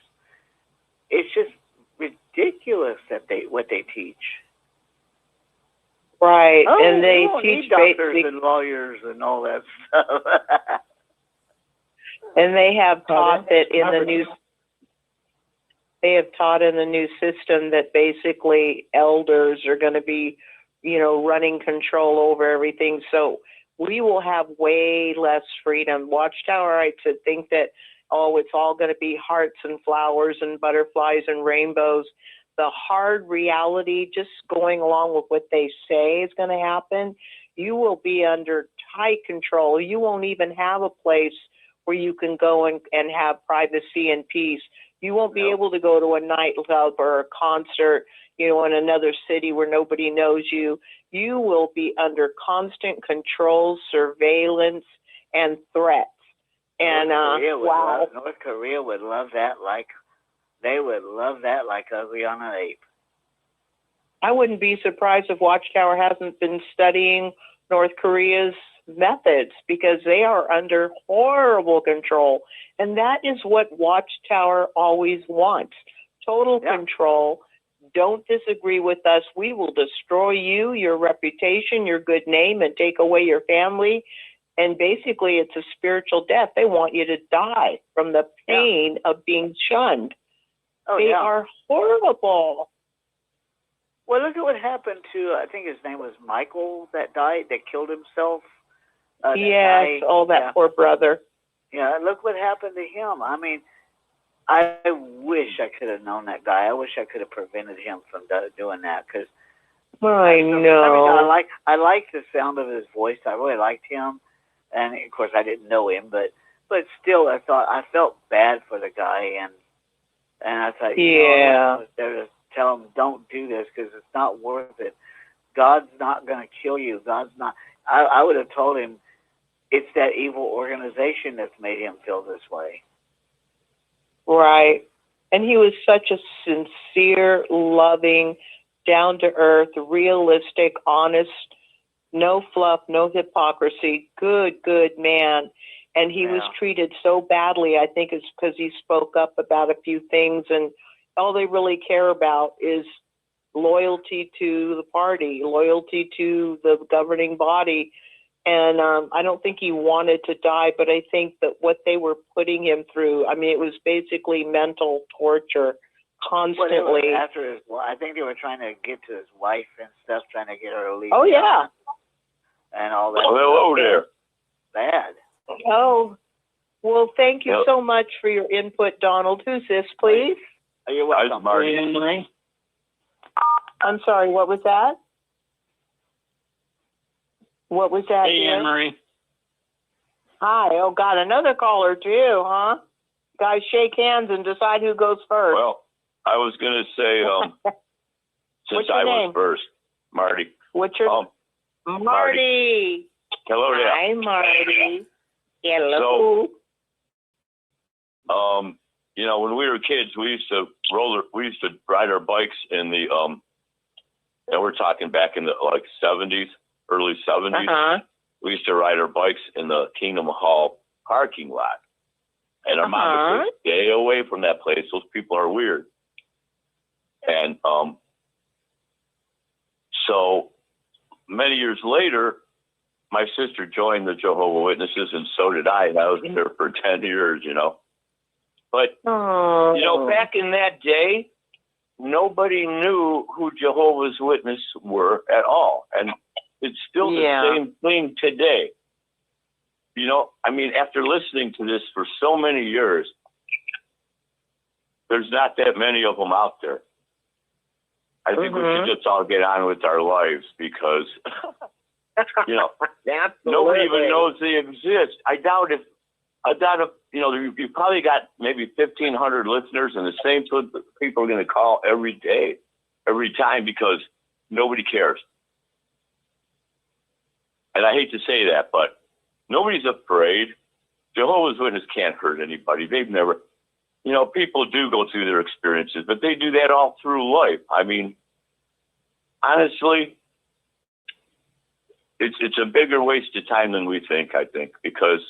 It's just ridiculous that what they teach. Right, oh, and they teach doctors and lawyers and all that stuff. And they have taught that in the new. They have taught in the new system that basically elders are going to be, you know, running control over everything. So we will have way less freedom. Watchtower, to think that, oh, it's all going to be hearts and flowers and butterflies and rainbows. The hard reality, just going along with what they say is going to happen, you will be under tight control. You won't even have a place where you can go and have privacy and peace. You won't be able to go to a nightclub or a concert, you know, in another city where nobody knows you. You will be under constant control, surveillance, and threats. And North Korea would love that they would love that like ugly on an ape. I wouldn't be surprised if Watchtower hasn't been studying North Korea's methods, because they are under horrible control. And that is what Watchtower always wants. Total control. Don't disagree with us. We will destroy you, your reputation, your good name, and take away your family. And basically, it's a spiritual death. They want you to die from the pain of being shunned. They are horrible. Well, look at what happened to, I think his name was Michael, that died, that killed himself. Yes, that poor brother. Yeah, look what happened to him. I mean, I wish I could have known that guy. I wish I could have prevented him from doing that. Cause I know. I like the sound of his voice. I really liked him, and of course I didn't know him, but still, I felt bad for the guy, and I thought, just tell him don't do this because it's not worth it. God's not going to kill you. God's not. I would have told him it's that evil organization that's made him feel this way. Right. And he was such a sincere, loving, down-to-earth, realistic, honest, no fluff, no hypocrisy, good man. And he was treated so badly. I think it's because he spoke up about a few things, and all they really care about is loyalty to the party, loyalty to the governing body. And I don't think he wanted to die, but I think that what they were putting him through, I mean, it was basically mental torture constantly. I think they were trying to get to his wife and stuff, trying to get her to leave. Oh, yeah. And all that. Oh, hello there. Bad. Oh, well, thank you so much for your input, Donald. Who's this, please? You're welcome. Marty. I'm sorry, what was that? What was that? Hey, Anne-Marie. Hi. Oh, God, another caller, too, huh? Guys, shake hands and decide who goes first. Well, I was going to say, since I was first, Marty. What's your Marty. Hello there. Hi, Marty. Hello. So, you know, when we were kids, we used to ride our bikes in the and we're talking back in the like 70s, early 70s. Uh-huh. We used to ride our bikes in the Kingdom Hall parking lot. And our mom would say, stay away from that place. Those people are weird. And so many years later, my sister joined the Jehovah's Witnesses, and so did I. And I was there for 10 years, you know. But, you know, back in that day, nobody knew who Jehovah's Witnesses were at all. And it's still the same thing today. You know, I mean, after listening to this for so many years, there's not that many of them out there. I think we should just all get on with our lives because, you know, nobody even knows they exist. I doubt if, you know, you probably got maybe 1,500 listeners, and the same people are going to call every day, every time, because nobody cares. And I hate to say that, but nobody's afraid. Jehovah's Witnesses can't hurt anybody. They've never, you know, people do go through their experiences, but they do that all through life. I mean, honestly, it's a bigger waste of time than we think, I think, because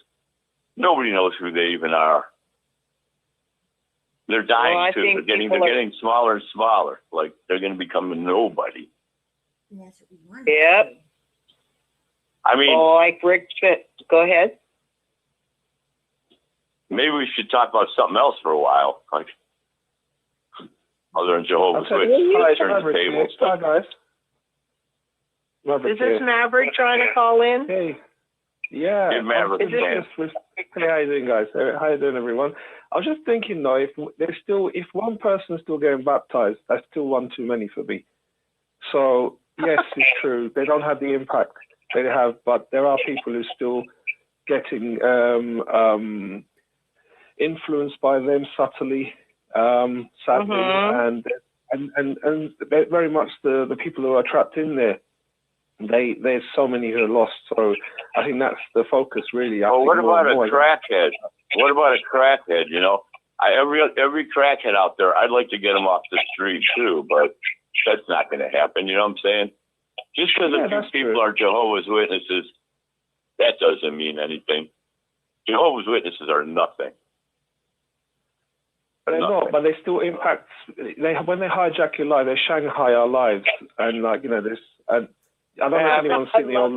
nobody knows who they even are. They're dying too. They're getting smaller and smaller. Like they're going to become a nobody. Yep. I mean, like Rick said, go ahead. Maybe we should talk about something else for a while, like other than Jehovah's Witnesses. Turn the tables. Hi, guys. Is this Maverick trying to call in? Hey. Yeah. Hey, Maverick. Hey, how you doing, guys? How you doing, everyone? I was just thinking, though, if one person's still getting baptized, that's still one too many for me. So, yes, it's true. They don't have the impact they have, but there are people who are still getting influenced by them subtly, sadly, and very much the people who are trapped in there. There's so many who are lost. So I think that's the focus, really. Well, what about a crackhead? What about a crackhead? You know, every crackhead out there, I'd like to get them off the street too, but that's not going to happen. You know what I'm saying? Just because a few people are Jehovah's Witnesses, that doesn't mean anything. Jehovah's Witnesses are nothing. But they're not, but they still impact. When they hijack your life, they Shanghai our lives, and like you know this. And I don't know if anyone's seen the old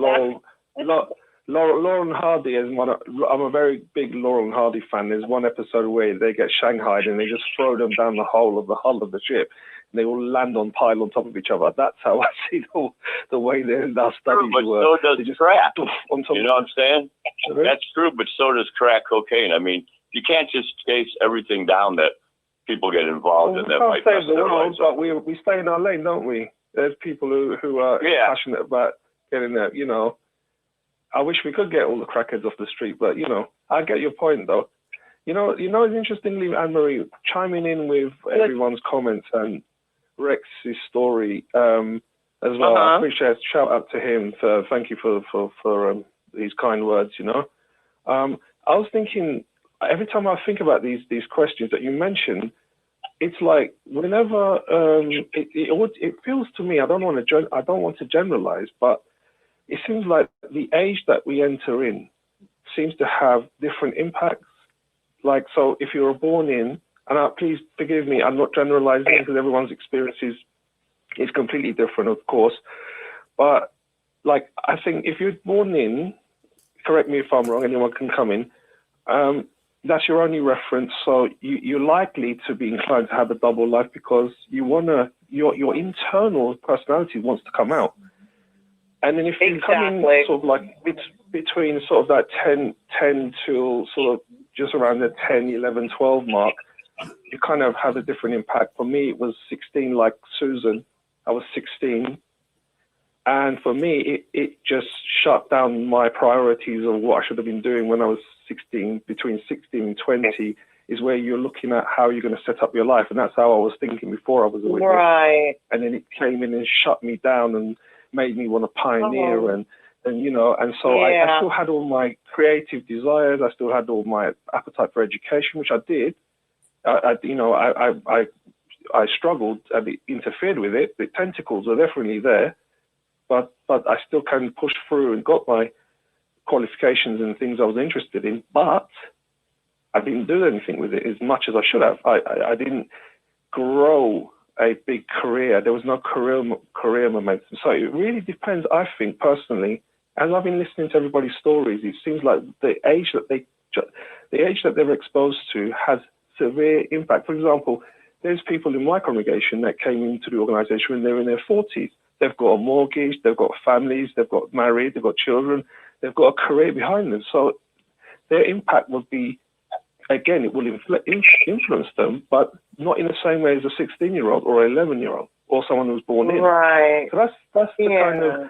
Laurel and Hardy is one. I'm a very big Laurel and Hardy fan. There's one episode where they get shanghaied and they just throw them down the hull of the ship. And they all land on pile on top of each other. That's how I see the way our studies work. So does crack. You know what I'm saying? That's true, but so does crack cocaine. I mean, you can't just chase everything down that people get involved in. That might save the world, but we stay in our lane, don't we? There's people who are passionate about getting there. You know, I wish we could get all the crackheads off the street, but you know, I get your point though. You know, it's interestingly, Anne-Marie, chiming in with everyone's comments and Rex's story as well. I appreciate. Shout out to him for thank you for these kind words. You know, I was thinking every time I think about these questions that you mentioned, it's like whenever it feels to me. I don't want to generalize, but it seems like the age that we enter in seems to have different impacts. Like, so if you were born in, and please forgive me, I'm not generalizing because everyone's experience is completely different, of course. But like, I think if you're born in, correct me if I'm wrong, anyone can come in, that's your only reference. So you're likely to be inclined to have a double life because your internal personality wants to come out. And then if you come in sort of like between sort of that 10 to sort of just around the 10, 11, 12 mark, it kind of has a different impact. For me, it was 16, like Susan. I was 16. And for me, it just shut down my priorities of what I should have been doing when I was 16. Between 16 and 20 is where you're looking at how you're going to set up your life. And that's how I was thinking before I was a witness. Right. And then it came in and shut me down and made me want to pioneer and you know, and so I still had all my creative desires. I still had all my appetite for education, which I did. I I struggled and it interfered with it. The tentacles are definitely there, but I still kind of pushed through and got my qualifications and things I was interested in, but I didn't do anything with it as much as I should have. I didn't grow a big career. There was no career momentum. So it really depends, I think, personally. As I've been listening to everybody's stories, it seems like the age that they're exposed to has severe impact. For example, there's people in my congregation that came into the organization when they were in their 40s. They've got a mortgage, they've got families, they've got married, they've got children, they've got a career behind them. So their impact would be, again, it will influence them, but not in the same way as a 16-year-old or an 11-year-old or someone who's born in. Right. So that's the kind of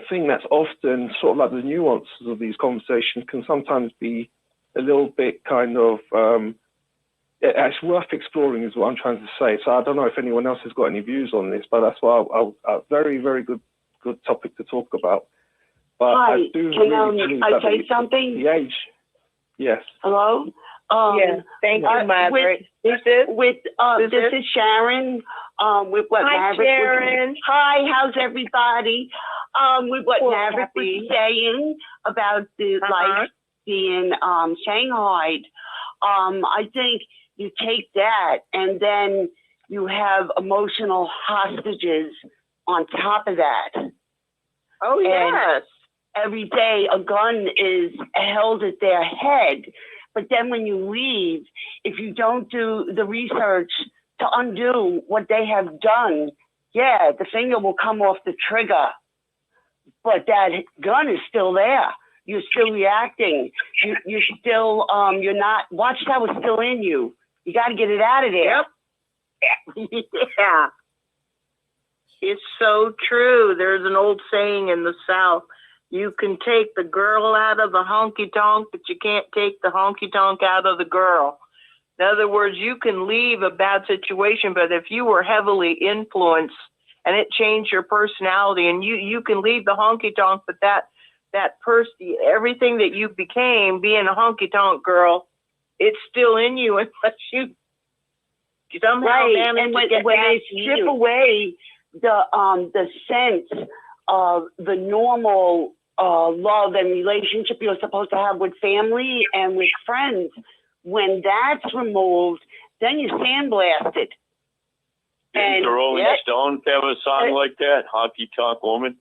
thing that's often sort of like the nuances of these conversations can sometimes be a little bit kind of, it's worth exploring is what I'm trying to say. So I don't know if anyone else has got any views on this, but that's why a very, very good topic to talk about. But Hi, I do can really I say something? The age, yes. Hello? Yes, thank you, Margaret. This is Sharon. With what Hi, Maverick Sharon. Hi, how's everybody? With what Well, Maverick was saying about the life being shanghaied, I think you take that and then you have emotional hostages on top of that. Oh, yes. Every day a gun is held at their head. But then when you leave, if you don't do the research to undo what they have done, yeah, the finger will come off the trigger. But that gun is still there. You're still reacting. You're still, you're not, Watchtower's still in you. You got to get it out of there. Yep. Yeah. It's so true. There's an old saying in the South, you can take the girl out of the honky-tonk, but you can't take the honky-tonk out of the girl. In other words, you can leave a bad situation, but if you were heavily influenced and it changed your personality, and you can leave the honky-tonk, but that person, everything that you became being a honky-tonk girl, it's still in you unless you somehow manage to get when back they to strip you. away the sense of the normal love and relationship you're supposed to have with family and with friends, when that's removed, then you're sandblasted. Didn't the Rolling Stones have a song like that, Honky Tonk Woman?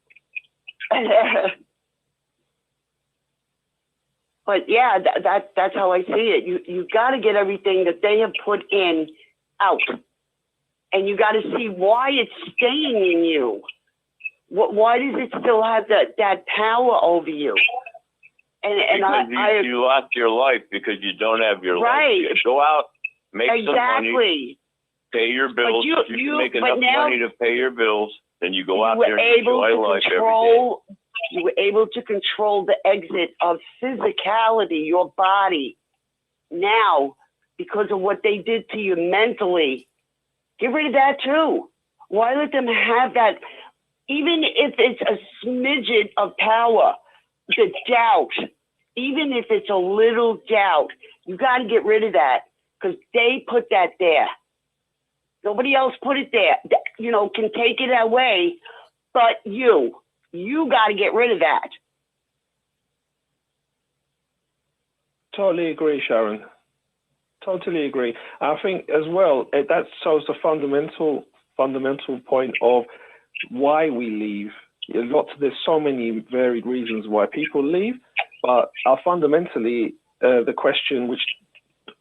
But yeah, that's how I see it. You got to get everything that they have put in out, and you got to see why it's staying in you. Why does it still have that power over you? Because you lost your life because you don't have your life. You go out, make some money, pay your bills. If you can make enough money to pay your bills, then you go out there and enjoy life every day. You were able to control the exit of physicality, your body. Now, because of what they did to you mentally, get rid of that too. Why let them have that? Even if it's a smidget of power, the doubt, even if it's a little doubt, you got to get rid of that because they put that there. Nobody else put it there, can take it away, but you got to get rid of that. Totally agree, Sharon. Totally agree. I think as well, that shows the fundamental point of why we leave. There's so many varied reasons why people leave, but fundamentally, the question which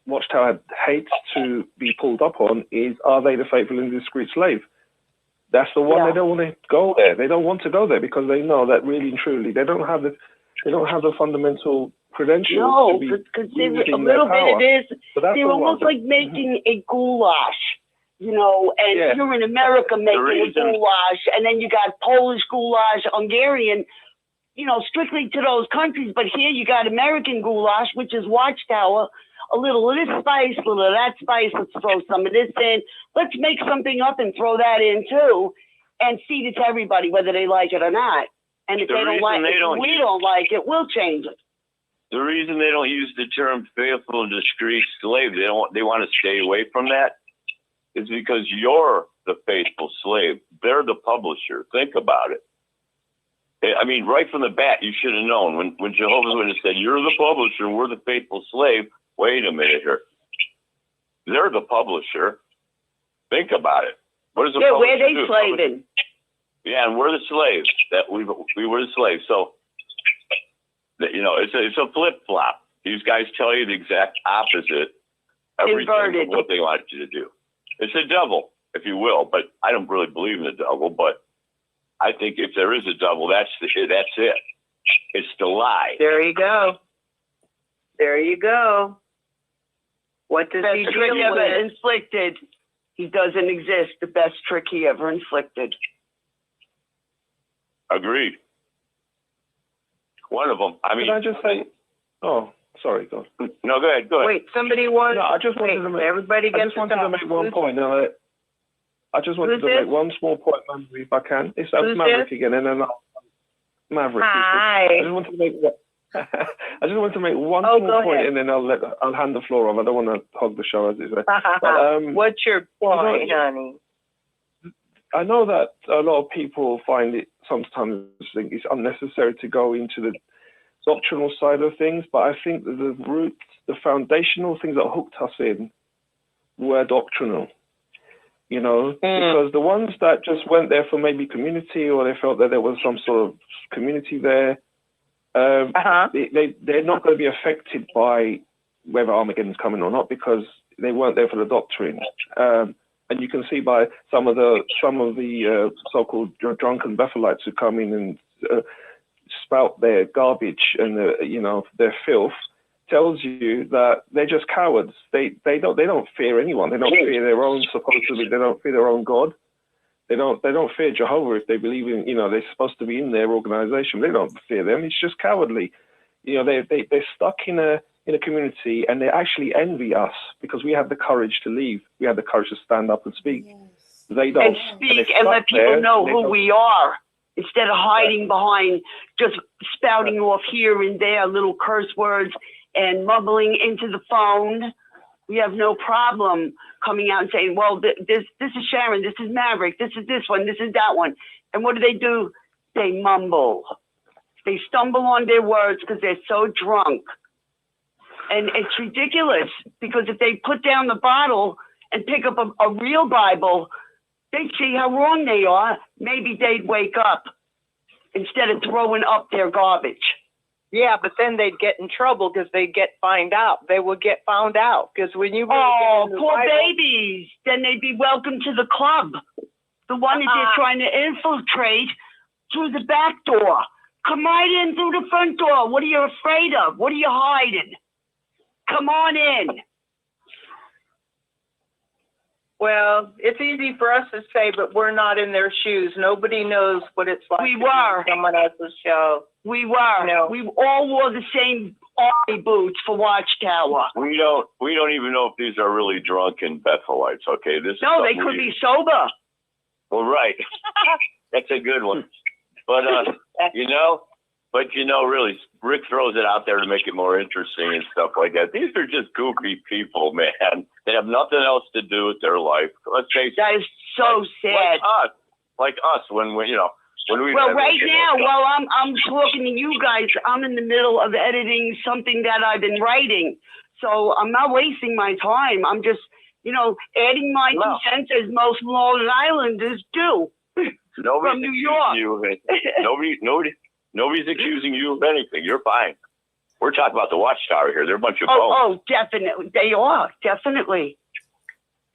Watchtower hates to be pulled up on is, are they the faithful and discreet slave? That's the one. They don't want to go there. They don't want to go there because they know that really and truly they don't have the fundamental credentials to be using a little bit of this. They're almost like making a goulash. And you're in America making a goulash, and then you got Polish goulash, Hungarian, strictly to those countries. But here you got American goulash, which is Watchtower. A little of this spice, a little of that spice. Let's throw some of this in. Let's make something up and throw that in too, and feed it to everybody, whether they like it or not. And if they don't like it, we don't like it, we'll change it. The reason they don't use the term faithful and discreet slave, they want to stay away from that, is because you're the faithful slave. They're the publisher. Think about it. I mean, right from the bat, you should have known when Jehovah's Witness said, you're the publisher, we're the faithful slave. Wait a minute here. They're the publisher. Think about it. What does the publisher where they do? slaving? Yeah, and we're the slaves. That we were the slaves. So, you know, it's a flip flop. These guys tell you the exact opposite. Everything Inverted. of what they want you to do. It's a devil, if you will, but I don't really believe in the devil. But I think if there is a devil, that's it. It's the lie. There you go. There you go. What does he Best trick do ever with? inflicted. He doesn't exist. The best trick he ever inflicted. Agreed. One of them. I mean, Can I just say? Oh, sorry, go on. No, go ahead. Go ahead. Wait, somebody wants. No, I just wanted to make. Everybody I gets just wanted to make one point. I just wanted Who's to this? make one small point, Maverick, if I can. It's Who's Maverick this? again, and then Maverick. Hi. I just wanted to make. I just wanted to make one Oh, small go point, ahead. and then I'll hand the floor off. I don't want to hog the show, as it says. But, What's your point, honey? I know that a lot of people find it sometimes think it's unnecessary to go into the doctrinal side of things, but I think that the roots, the foundational things that hooked us in were doctrinal. You know, because the ones that just went there for maybe community, or they felt that there was some sort of community there, they're not going to be affected by whether Armageddon's coming or not, because they weren't there for the doctrine. And you can see by some of the so-called drunken Bethelites who come in and spout their garbage and their filth, tells you that they're just cowards. They don't fear anyone. They don't fear their own, supposedly they don't fear their own God. They don't fear Jehovah if they believe in, they're supposed to be in their organization. They don't fear them. It's just cowardly. They're stuck in a community, and they actually envy us because we have the courage to leave. We have the courage to stand up and speak. Yes. They don't. And speak and let people know who we are, instead of hiding behind just spouting off here and there little curse words and mumbling into the phone. We have no problem coming out and saying, well, this is Sharon, this is Maverick, this is this one, this is that one. And what do? They mumble. They stumble on their words because they're so drunk. And it's ridiculous, because if they put down the bottle and pick up a real Bible, they'd see how wrong they are. Maybe they'd wake up instead of throwing up their garbage. Yeah, but then they'd get in trouble because they'd get found out. They would get found out because when you poor babies, then they'd be welcome to the club. The one that they're trying to infiltrate through the back door. Come right in through the front door. What are you afraid of? What are you hiding? Come on in. Well, it's easy for us to say, but we're not in their shoes. Nobody knows what it's like We to be were. on someone else's show. We were. No. We all wore the same army boots for Watchtower. We don't even know if these are really drunken Bethelites. Okay, this. No, is they could be sober. Well, right. That's a good one. But really, Rick throws it out there to make it more interesting and stuff like that. These are just goofy people, man. They have nothing else to do with their life. Let's face it. That is so sad. Like us, when we. Well, right now, while I'm talking to you guys, I'm in the middle of editing something that I've been writing. So I'm not wasting my time. I'm just, adding my 2 cents as most Long Islanders do. From New York. Nobody's accusing you of anything. You're fine. We're talking about the Watchtower here. They're a bunch of bones. Oh, definitely. They are. Definitely.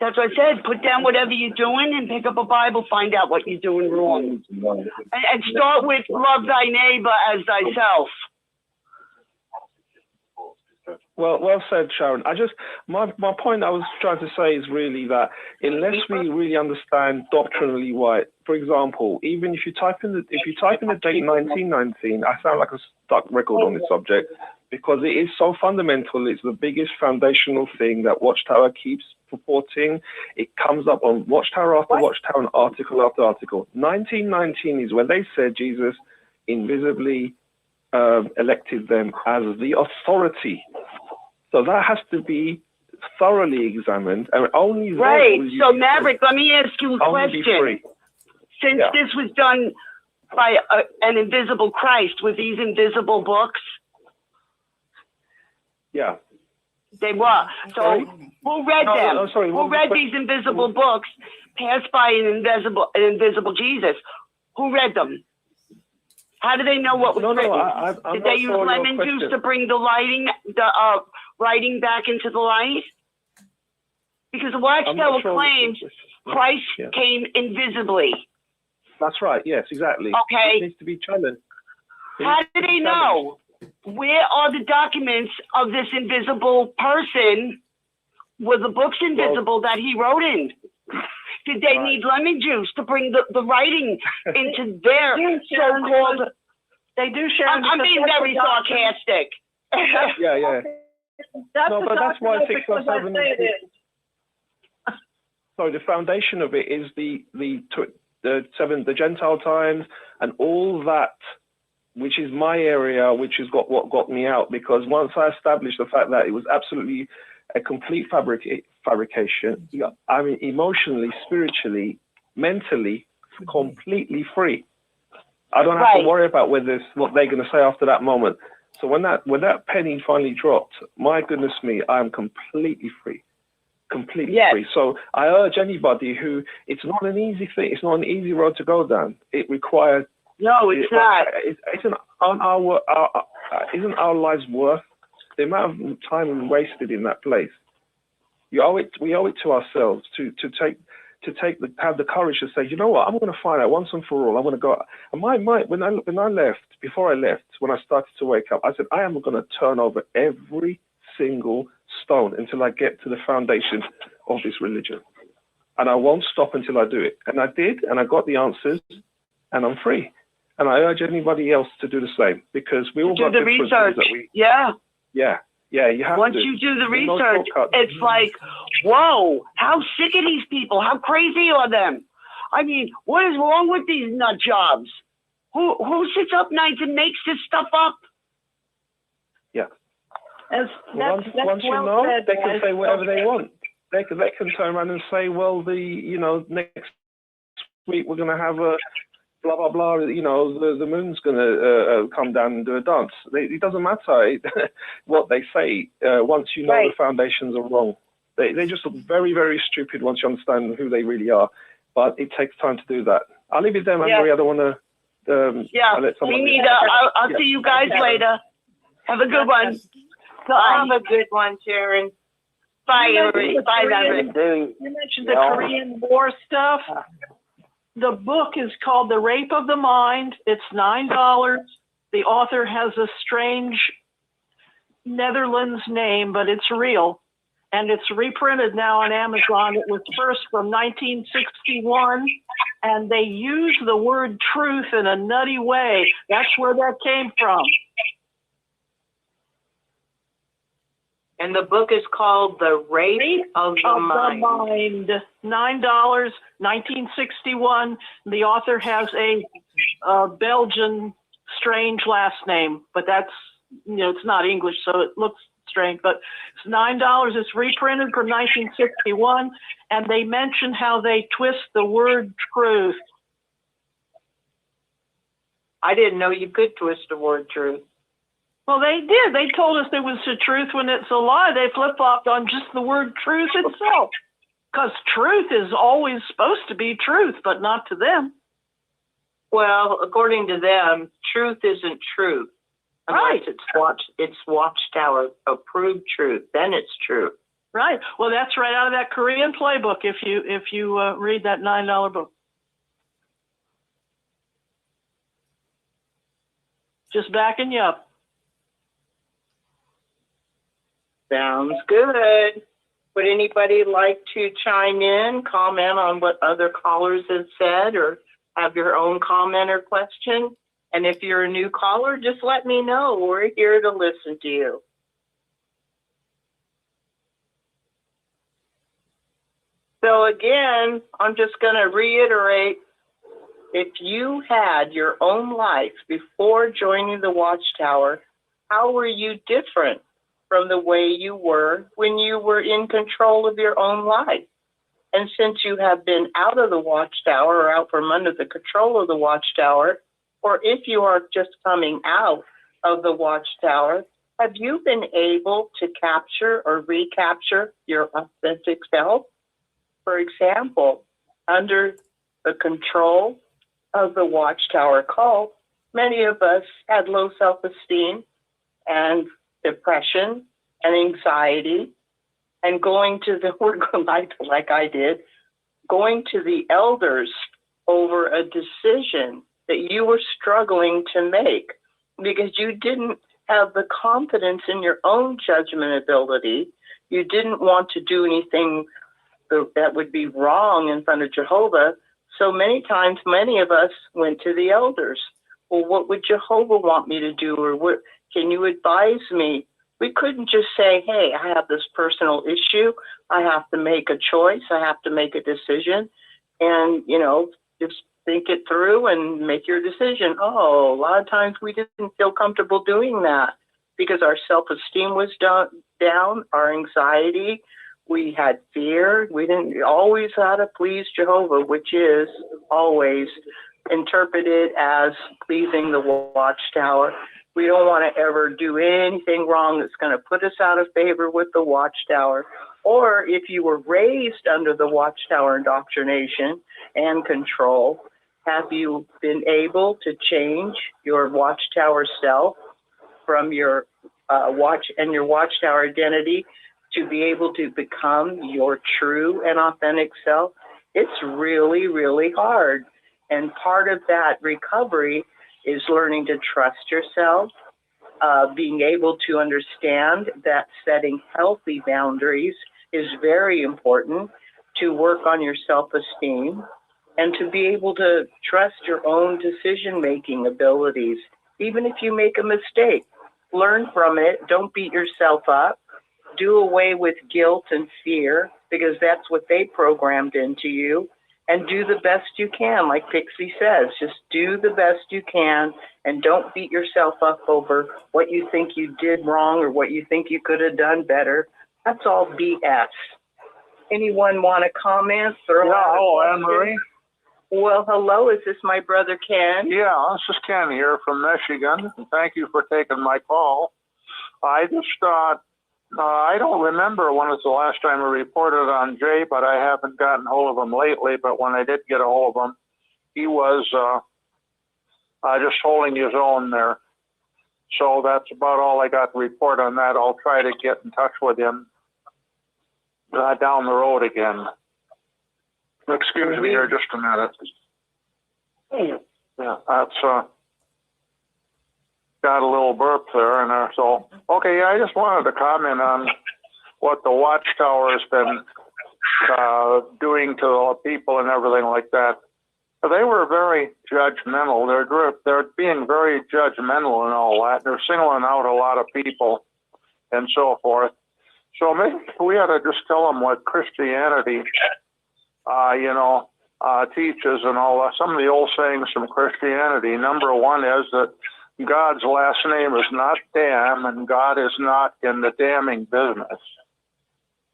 That's what I said. Put down whatever you're doing and pick up a Bible, find out what you're doing wrong. And start with love thy neighbor as thyself. Well said, Sharon. My point I was trying to say is really that unless we really understand doctrinally why, for example, even if you type in the date 1919, I sound like a stuck record on this subject, because it is so fundamental. It's the biggest foundational thing that Watchtower keeps purporting. It comes up on Watchtower after Watchtower and article after article. 1919 is when they said Jesus invisibly elected them as the authority. So that has to be thoroughly examined, and only then Right. will you So be Maverick, let me ask you a only be question. free. Since Yeah. this was done by an invisible Christ, with these invisible books, Yeah. they were. So Sorry? who read No, them? no, sorry, what Who was the read question? these invisible books passed by an invisible Jesus? Who read them? How do they know what was No, written? I'm Did not they use following your lemon juice question. to bring the writing back into the light? Because the I'm Watchtower not sure. claims Christ Yeah. came invisibly. That's right. Yes, exactly. Okay. It needs to be challenged. How do they know? Where are the documents of this invisible person? Were the books invisible that he wrote in? Did they need lemon juice to bring the writing into their so-called? They do, share. I'm being very sarcastic. Yeah. No, but that's why 607 is. So the foundation of it is the Gentile times and all that, which is my area, which is what got me out. Because once I established the fact that it was absolutely a complete fabrication, I mean, emotionally, spiritually, mentally, completely free. I don't have to worry about what they're going to say after that moment. So when that penny finally dropped, my goodness me, I am completely free. Completely free. So I urge anybody who, it's not an easy thing. It's not an easy road to go down. It requires. No, it's not. Isn't our lives worth the amount of time wasted in that place? We owe it to ourselves to have the courage to say, you know what, I'm going to find out once and for all. I'm going to go. And my mind, when I left, before I left, when I started to wake up, I said, I am going to turn over every single stone until I get to the foundation of this religion, and I won't stop until I do it. And I did, and I got the answers, and I'm free. And I urge anybody else to do the same, because we all got do the different research. things that we. Yeah. You have Once to. you do the There's no research, shortcut. it's like, whoa, how sick are these people? How crazy are them? I mean, what is wrong with these nut jobs? Who sits up nights and makes this stuff up? Yeah. That's once you well know, said, they can guys. say whatever they want. They can turn around and say, well, next week we're going to have a blah blah blah. The moon's going to come down and do a dance. It doesn't matter what they say. Once you know the foundations are wrong, they just look very, very stupid once you understand who they really are. But it takes time to do that. I'll leave it there, Marie. I don't want to. I'll see you guys later. Have a good one. Have a good one, Sharon. Bye, Bye, Maverick. You mentioned the Korean War stuff. The book is called The Rape of the Mind. It's $9. The author has a strange Netherlands name, but it's real. And it's reprinted now on Amazon. It was first from 1961, and they use the word truth in a nutty way. That's where that came from. And the book is called The Rape of the Mind. $9, 1961. The author has a Belgian strange last name, but that's, it's not English, so it looks strange, but it's $9. It's reprinted from 1961, and they mention how they twist the word truth. I didn't know you could twist the word truth. Well, they did. They told us there was the truth when it's a lie. They flip-flopped on just the word truth itself. Because truth is always supposed to be truth, but not to them. Well, according to them, truth isn't truth. Unless it's Watchtower approved truth. Then it's true. Right. Well, that's right out of that Korean playbook if you read that $9 book. Just backing you up. Sounds good. Would anybody like to chime in, comment on what other callers have said, or have your own comment or question? And if you're a new caller, just let me know. We're here to listen to you. So again, I'm just going to reiterate, if you had your own life before joining the Watchtower, how were you different from the way you were when you were in control of your own life. And since you have been out of the Watchtower or out from under the control of the Watchtower, or if you are just coming out of the Watchtower, have you been able to capture or recapture your authentic self? For example, under the control of the Watchtower cult, many of us had low self-esteem and depression and anxiety, and going to the like I did, going to the elders over a decision that you were struggling to make because you didn't have the confidence in your own judgment ability. You didn't want to do anything that would be wrong in front of Jehovah. So many times, many of us went to the elders. Well, what would Jehovah want me to do? Or what can you advise me? We couldn't just say, hey, I have this personal issue. I have to make a choice. I have to make a decision. And, just think it through and make your decision. Oh, a lot of times we didn't feel comfortable doing that because our self-esteem was down, our anxiety, we had fear. We didn't always how to please Jehovah, which is always interpreted as pleasing the Watchtower. We don't want to ever do anything wrong that's going to put us out of favor with the Watchtower. Or if you were raised under the Watchtower indoctrination and control, have you been able to change your Watchtower self from your your Watchtower identity to be able to become your true and authentic self? It's really, really hard. And part of that recovery is learning to trust yourself, being able to understand that setting healthy boundaries is very important, to work on your self-esteem, and to be able to trust your own decision-making abilities. Even if you make a mistake, learn from it. Don't beat yourself up. Do away with guilt and fear, because that's what they programmed into you. And do the best you can, like Pixie says. Just do the best you can, and don't beat yourself up over what you think you did wrong or what you think you could have done better. That's all BS. Anyone want to comment? Hello, Anne-Marie. Well, hello. Is this my brother Ken? Yeah, this is Ken here from Michigan. Thank you for taking my call. I just thought, I don't remember when was the last time I reported on Jay, but I haven't gotten hold of him lately. But when I did get a hold of him, he was just holding his own there. So that's about all I got to report on that. I'll try to get in touch with him down the road again. Excuse me here just a minute. Yeah, that's got a little burp there, and so okay. I just wanted to comment on what the Watchtower has been doing to the people and everything like that. They were very judgmental. They're being very judgmental and all that. They're singling out a lot of people and so forth. So maybe we ought to just tell them what Christianity, teaches and all that. Some of the old sayings from Christianity. Number one is that God's last name is not damn, and God is not in the damning business.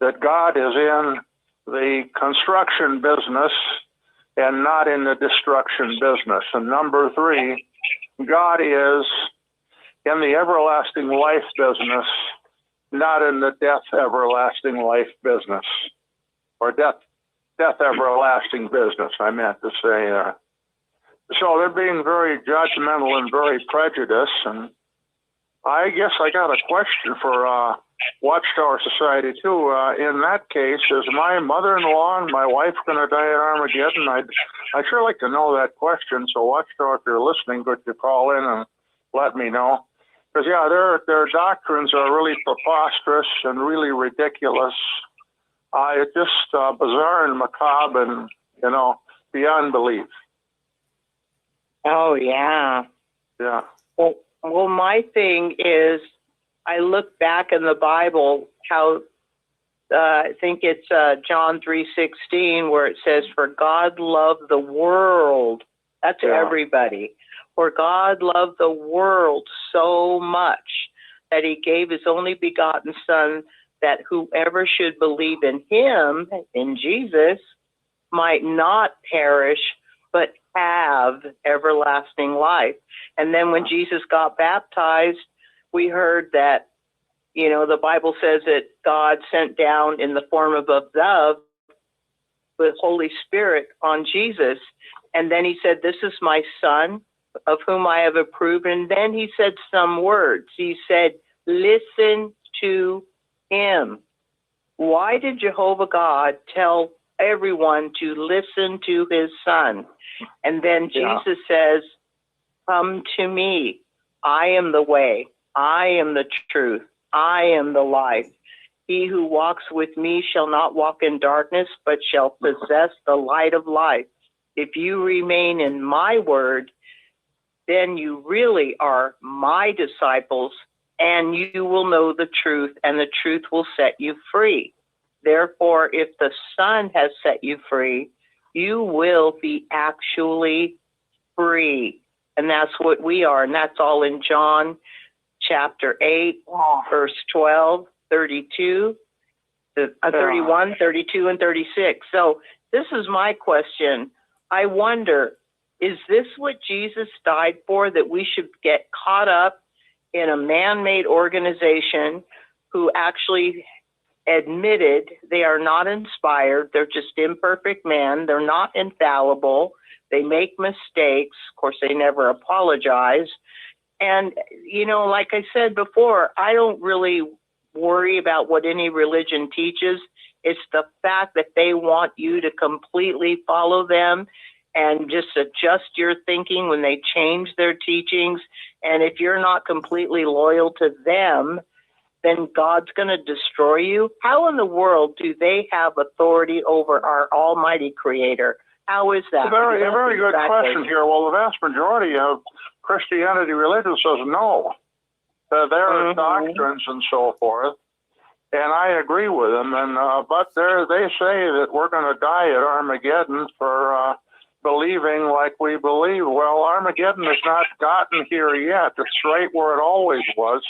That God is in the construction business and not in the destruction business. And number three, God is in the everlasting life business, not in the death everlasting life business, or death everlasting business, I meant to say. So they're being very judgmental and very prejudiced. And I guess I got a question for Watchtower Society, too. In that case, is my mother-in-law and my wife going to die at Armageddon? I'd sure like to know that question. So Watchtower, if you're listening, could you call in and let me know? Because, yeah, their doctrines are really preposterous and really ridiculous. It's just bizarre and macabre and, beyond belief. Oh, yeah. Yeah. Well, my thing is, I look back in the Bible, how I think it's John 3:16, where it says, "For God loved the world." That's everybody. For God loved the world so much that he gave his only begotten Son, that whoever should believe in him, in Jesus, might not perish, but have everlasting life. And then when Jesus got baptized, we heard that, you know, the Bible says that God sent down in the form of a dove the Holy Spirit on Jesus. And then he said, "This is my Son, of whom I have approved." And then he said some words. He said, "Listen to him." Why did Jehovah God tell everyone to listen to his Son? And then Jesus says, "Come to me. I am the way. I am the truth. I am the life. He who walks with me shall not walk in darkness, but shall possess the light of life. If you remain in my word, then you really are my disciples, and you will know the truth, and the truth will set you free. Therefore, if the Son has set you free, you will be actually free." And that's what we are. And that's all in John chapter 8, verse 12, 32, 31, 32, and 36. So this is my question. I wonder, is this what Jesus died for, that we should get caught up in a man-made organization who actually admitted they are not inspired, they're just imperfect men, they're not infallible, they make mistakes, of course they never apologize. And, you know, like I said before, I don't really worry about what any religion teaches. It's the fact that they want you to completely follow them and just adjust your thinking when they change their teachings. And if you're not completely loyal to them, then God's going to destroy you. How in the world do they have authority over our almighty creator? How is that? A very good question here. Well, the vast majority of Christianity religion says no. Their doctrines and so forth. And I agree with them. And but they say that we're going to die at Armageddon for believing like we believe. Well, Armageddon has not gotten here yet. It's right where it always was.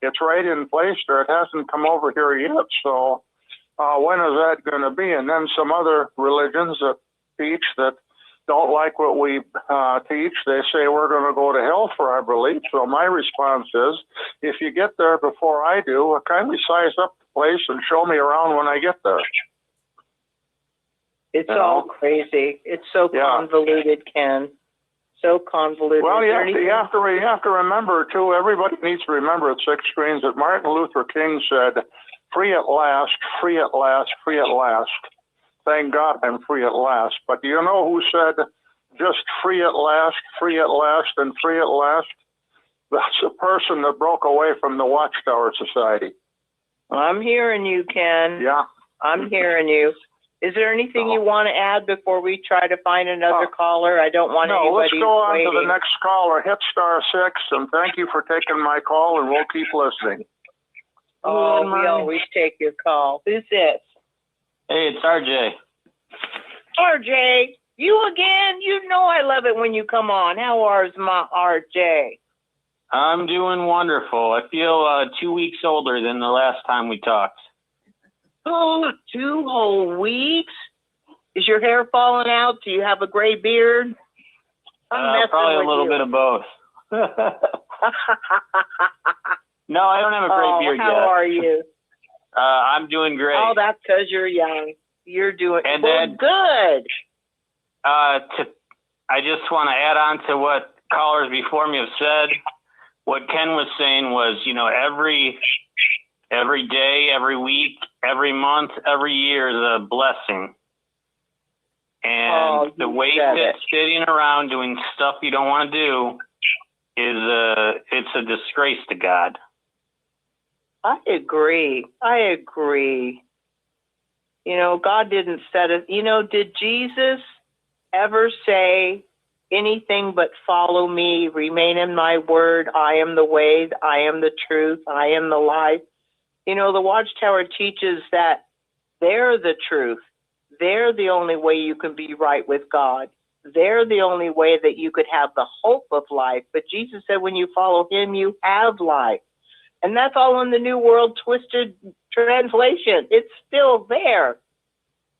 It's right in place there. It hasn't come over here yet. So when is that going to be? And then some other religions that teach that don't like what we teach, they say we're going to go to hell for our belief. So my response is, if you get there before I do, kindly size up the place and show me around when I get there. It's all crazy. It's so convoluted, Ken. So convoluted. Well, you have to remember, too, everybody needs to remember at Six Screens that Martin Luther King said, "Free at last, free at last, free at last. Thank God I'm free at last." But do you know who said just free at last, and free at last? That's a person that broke away from the Watchtower Society. I'm hearing you, Ken. Yeah. I'm hearing you. Is there anything you want to add before we try to find another caller? I don't want anybody let's go on waiting. to the next caller. Hit *6, and thank you for taking my call, and we'll keep listening. Oh, we always take your call. Who's this? Hey, it's RJ. RJ, you again? You know I love it when you come on. How is my RJ? I'm doing wonderful. I feel 2 weeks older than the last time we talked. Oh, 2 whole weeks? Is your hair falling out? Do you have a gray beard? Probably a little bit of both. No, I don't have a gray beard yet. How are you? I'm doing great. Oh, that's because you're young. You're doing good. I just want to add on to what callers before me have said. What Ken was saying was, you know, every day, every week, every month, every year is a blessing. And the way that sitting around doing stuff you don't want to do it's a disgrace to God. I agree. You know, God didn't set it. You know, did Jesus ever say anything but follow me, remain in my word? I am the way, I am the truth, I am the life. You know, the Watchtower teaches that they're the truth. They're the only way you can be right with God. They're the only way that you could have the hope of life. But Jesus said when you follow him, you have life. And that's all in the New World Twisted translation. It's still there.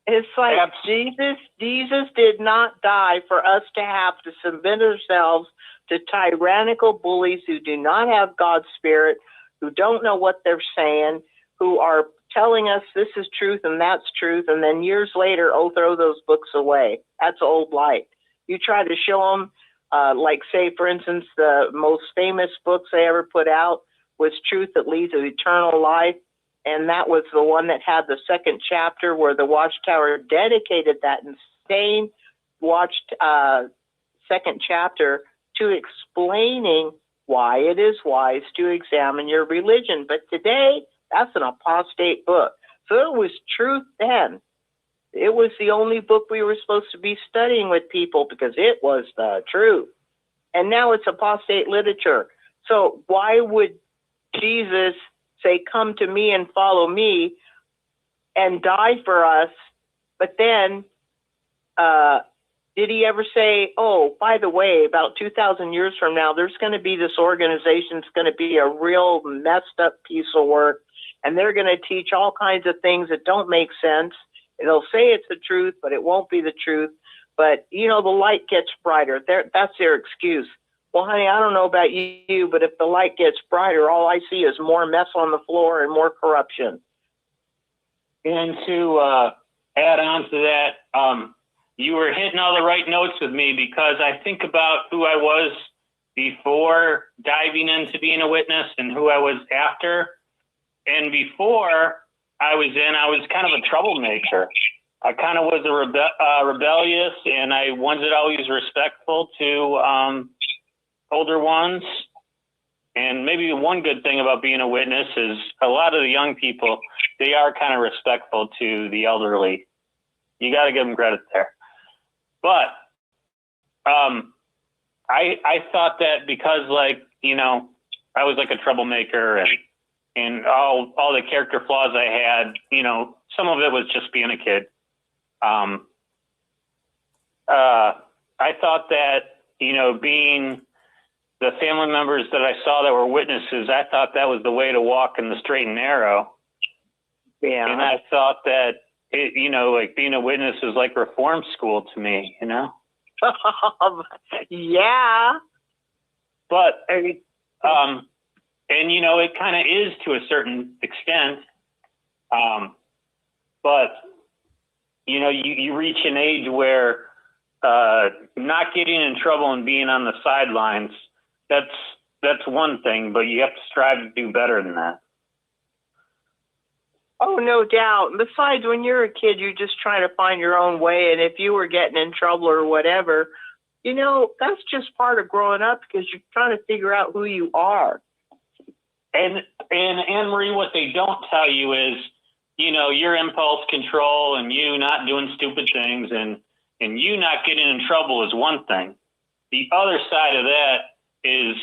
It's like Jesus did not die for us to have to submit ourselves to tyrannical bullies who do not have God's spirit, who don't know what they're saying, who are telling us this is truth and that's truth, and then years later, throw those books away. That's old light. You try to show them, like say, for instance, the most famous books they ever put out was Truth That Leads to Eternal Life. And that was the one that had the second chapter where the Watchtower dedicated that insane second chapter to explaining why it is wise to examine your religion. But today, that's an apostate book. So it was truth then. It was the only book we were supposed to be studying with people because it was the truth. And now it's apostate literature. So why would Jesus say, come to me and follow me and die for us? But then, did he ever say, oh, by the way, about 2,000 years from now, there's going to be this organization that's going to be a real messed up piece of work, and they're going to teach all kinds of things that don't make sense. They'll say it's the truth, but it won't be the truth. But, you know, the light gets brighter. That's their excuse. Well, honey, I don't know about you, but if the light gets brighter, all I see is more mess on the floor and more corruption. And to add on to that, you were hitting all the right notes with me, because I think about who I was before diving into being a witness and who I was after. And before I was kind of a troublemaker. I kind of was rebellious, and I wasn't always respectful to older ones. And maybe one good thing about being a witness is a lot of the young people, they are kind of respectful to the elderly. You got to give them credit there. But I thought that because, like, you know, I was like a troublemaker, and all the character flaws I had, you know, some of it was just being a kid. I thought that, you know, being the family members that I saw that were witnesses, I thought that was the way to walk in the straight and narrow. Yeah. And I thought that, it, you know, like being a witness was like reform school to me, you know? Yeah. But, and, you know, it kind of is to a certain extent. But, you know, you reach an age where not getting in trouble and being on the sidelines, that's one thing, but you have to strive to do better than that. Oh, no doubt. Besides, when you're a kid, you're just trying to find your own way. And if you were getting in trouble or whatever, you know, that's just part of growing up, because you're trying to figure out who you are. And Anne-Marie, what they don't tell you is, you know, your impulse control and you not doing stupid things and you not getting in trouble is one thing. The other side of that is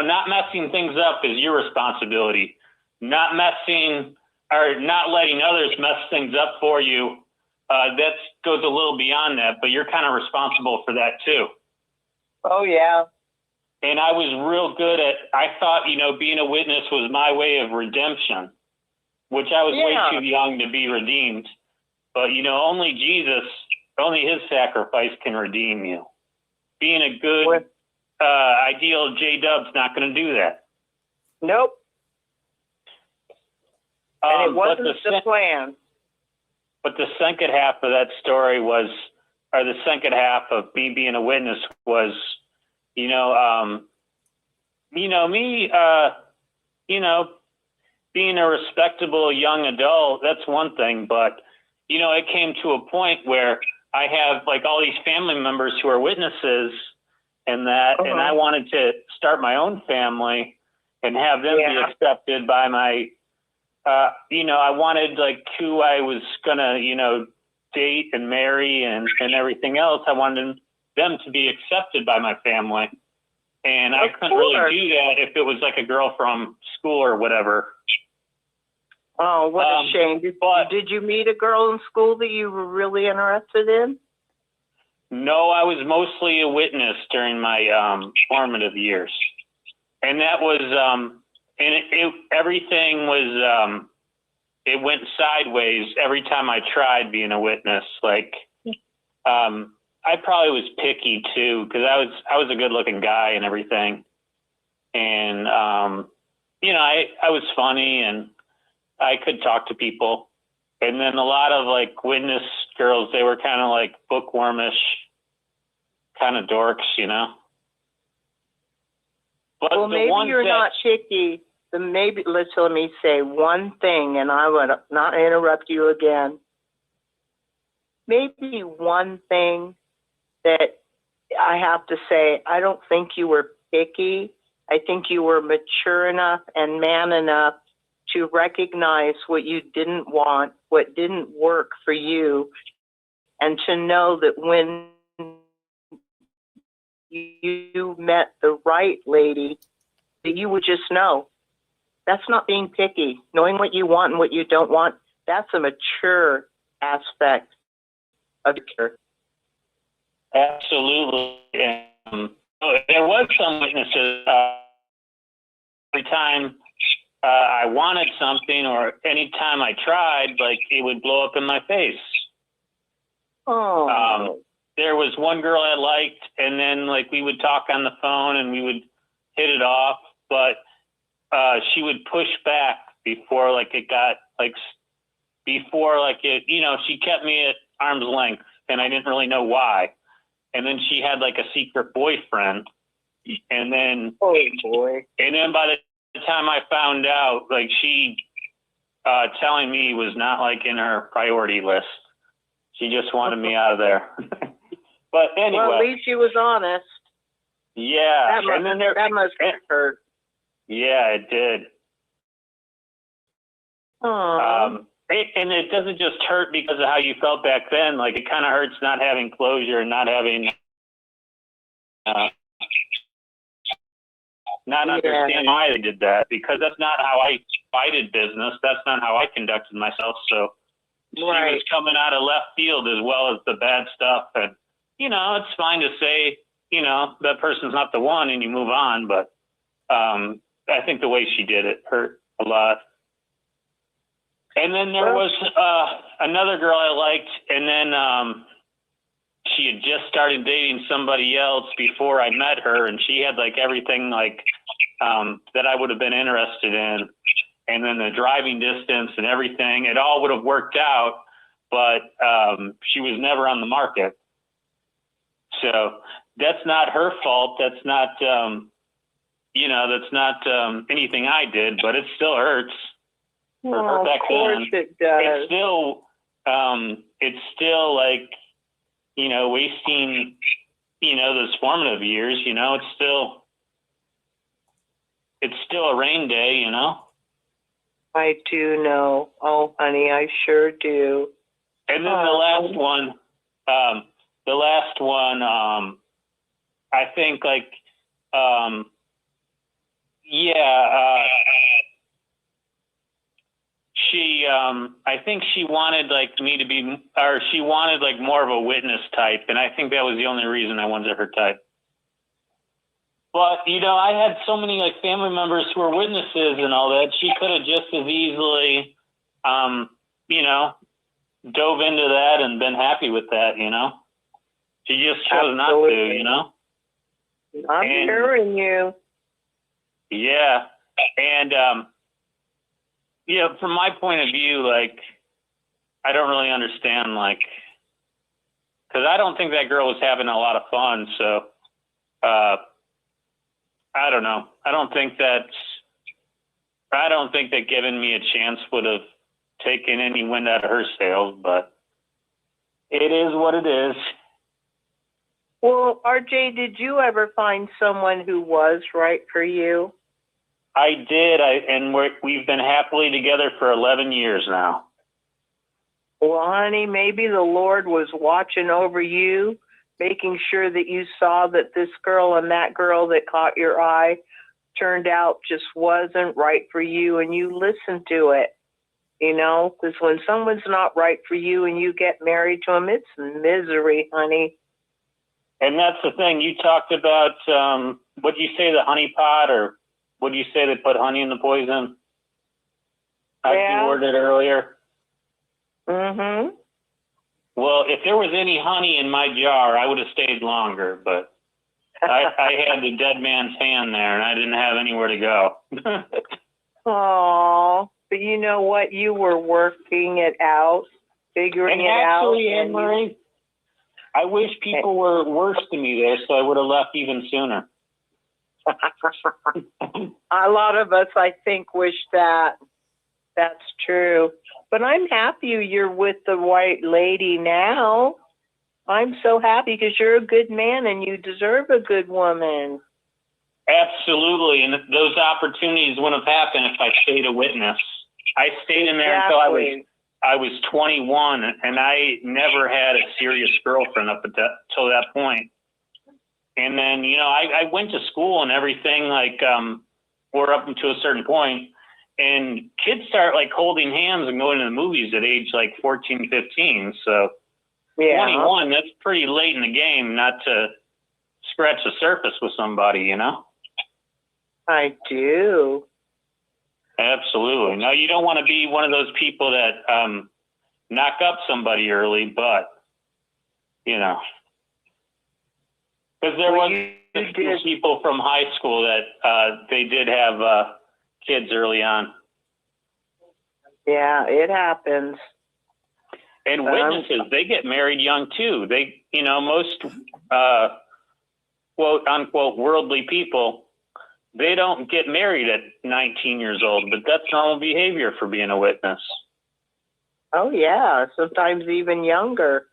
not messing things up is your responsibility. Not messing or not letting others mess things up for you, that goes a little beyond that, but you're kind of responsible for that too. Oh, yeah. And I was real good I thought, you know, being a witness was my way of redemption, which I was way too young to be redeemed. But, you know, only Jesus, only his sacrifice can redeem you. Being a good, ideal J-Dub's not going to do that. Nope. And it wasn't the plan. But the second half of that story was, or the second half of me being a witness was, you know, being a respectable young adult, that's one thing. But, you know, it came to a point where I have like all these family members who are witnesses and that, and I wanted to start my own family and have them be accepted by my, you know, I wanted like who I was gonna, you know, date and marry and everything else. I wanted them to be accepted by my family. And I couldn't really do that if it was like a girl from school or whatever. Oh, what a shame. Did you meet a girl in school that you were really interested in? No, I was mostly a witness during my formative years, and that was everything was it went sideways every time I tried being a witness. Like I probably was picky too, because I was a good looking guy and everything, and I was funny and I could talk to people. And then a lot of like witness girls, they were kind of like bookwormish, kind of dorks, But well, maybe you're not picky. Let me say one thing, and I would not interrupt you again. Maybe one thing that I have to say, I don't think you were picky. I think you were mature enough and man enough to recognize what you didn't want, what didn't work for you, and to know that when you met the right lady, that you would just know. That's not being picky. Knowing what you want and what you don't want, that's a mature aspect of your. Absolutely. There was some witnesses every time I wanted something or any time I tried, like it would blow up in my face. Oh. There was one girl I liked, and then like we would talk on the phone and we would hit it off, but she would push back before like it got like before like it, she kept me at arm's length, and I didn't really know why. And then she had like a secret boyfriend, and then oh boy, and then by the time I found out, like she telling me was not like in her priority list. She just wanted me out of there. But anyway, well, at least she was honest. Yeah, that must hurt. Yeah, it did. And it doesn't just hurt because of how you felt back then. Like it kind of hurts not having closure and not having, not understanding why they did that, because that's not how I did business. That's not how I conducted myself. So she was coming out of left field as well as the bad stuff. And, it's fine to say, that person's not the one and you move on. But I think the way she did it hurt a lot. And then there was another girl I liked, and then she had just started dating somebody else before I met her, and she had like everything like that I would have been interested in. And then the driving distance and everything, it all would have worked out, but she was never on the market. So that's not her fault. That's not, that's not anything I did, but it still hurts. Well, of course it does. It's still like, wasting, those formative years, it's still a rain day, I do know. Oh, honey, I sure do. And then the last one, I think like, I think she wanted like me to be, or she wanted like more of a witness type. And I think that was the only reason I wasn't her type. But, I had so many like family members who were witnesses and all that. She could have just as easily, dove into that and been happy with that, She just chose not to, I'm hearing you. Yeah. And, from my point of view, like, I don't really understand, like, because I don't think that girl was having a lot of fun. So, I don't know. I don't think that giving me a chance would have taken any wind out of her sails, but it is what it is. Well, RJ, did you ever find someone who was right for you? I did, and we've been happily together for 11 years now. Well, honey, maybe the Lord was watching over you, making sure that you saw that this girl and that girl that caught your eye turned out just wasn't right for you, and you listened to it, because when someone's not right for you and you get married to them, it's misery, honey. And that's the thing. You talked about, what did you say, the honey pot, or what did you say they put honey in the poison? How you worded it earlier? Mm-hmm. Well, if there was any honey in my jar, I would have stayed longer, but I had the dead man's hand there, and I didn't have anywhere to go. Oh, but you know what? You were working it out, figuring it out. Actually, Anne-Marie, I wish people were worse to me there, so I would have left even sooner. A lot of us, I think, wish that. That's true. But I'm happy you're with the white lady now. I'm so happy because you're a good man and you deserve a good woman. Absolutely. And those opportunities wouldn't have happened if I stayed a witness. I stayed in there until I was 21, and I never had a serious girlfriend up till that point. And then, you know, I went to school and everything, like, or up to a certain point, and kids start like holding hands and going to the movies at age like 14, 15. So 21, that's pretty late in the game not to scratch the surface with somebody, you know? I do. Absolutely. No, you don't want to be one of those people that knock up somebody early, but, you know, because there was people from high school that they did have kids early on. Yeah, it happens. And witnesses, they get married young too. They, you know, most quote unquote worldly people, they don't get married at 19 years old, but that's normal behavior for being a witness. Oh yeah, sometimes even younger.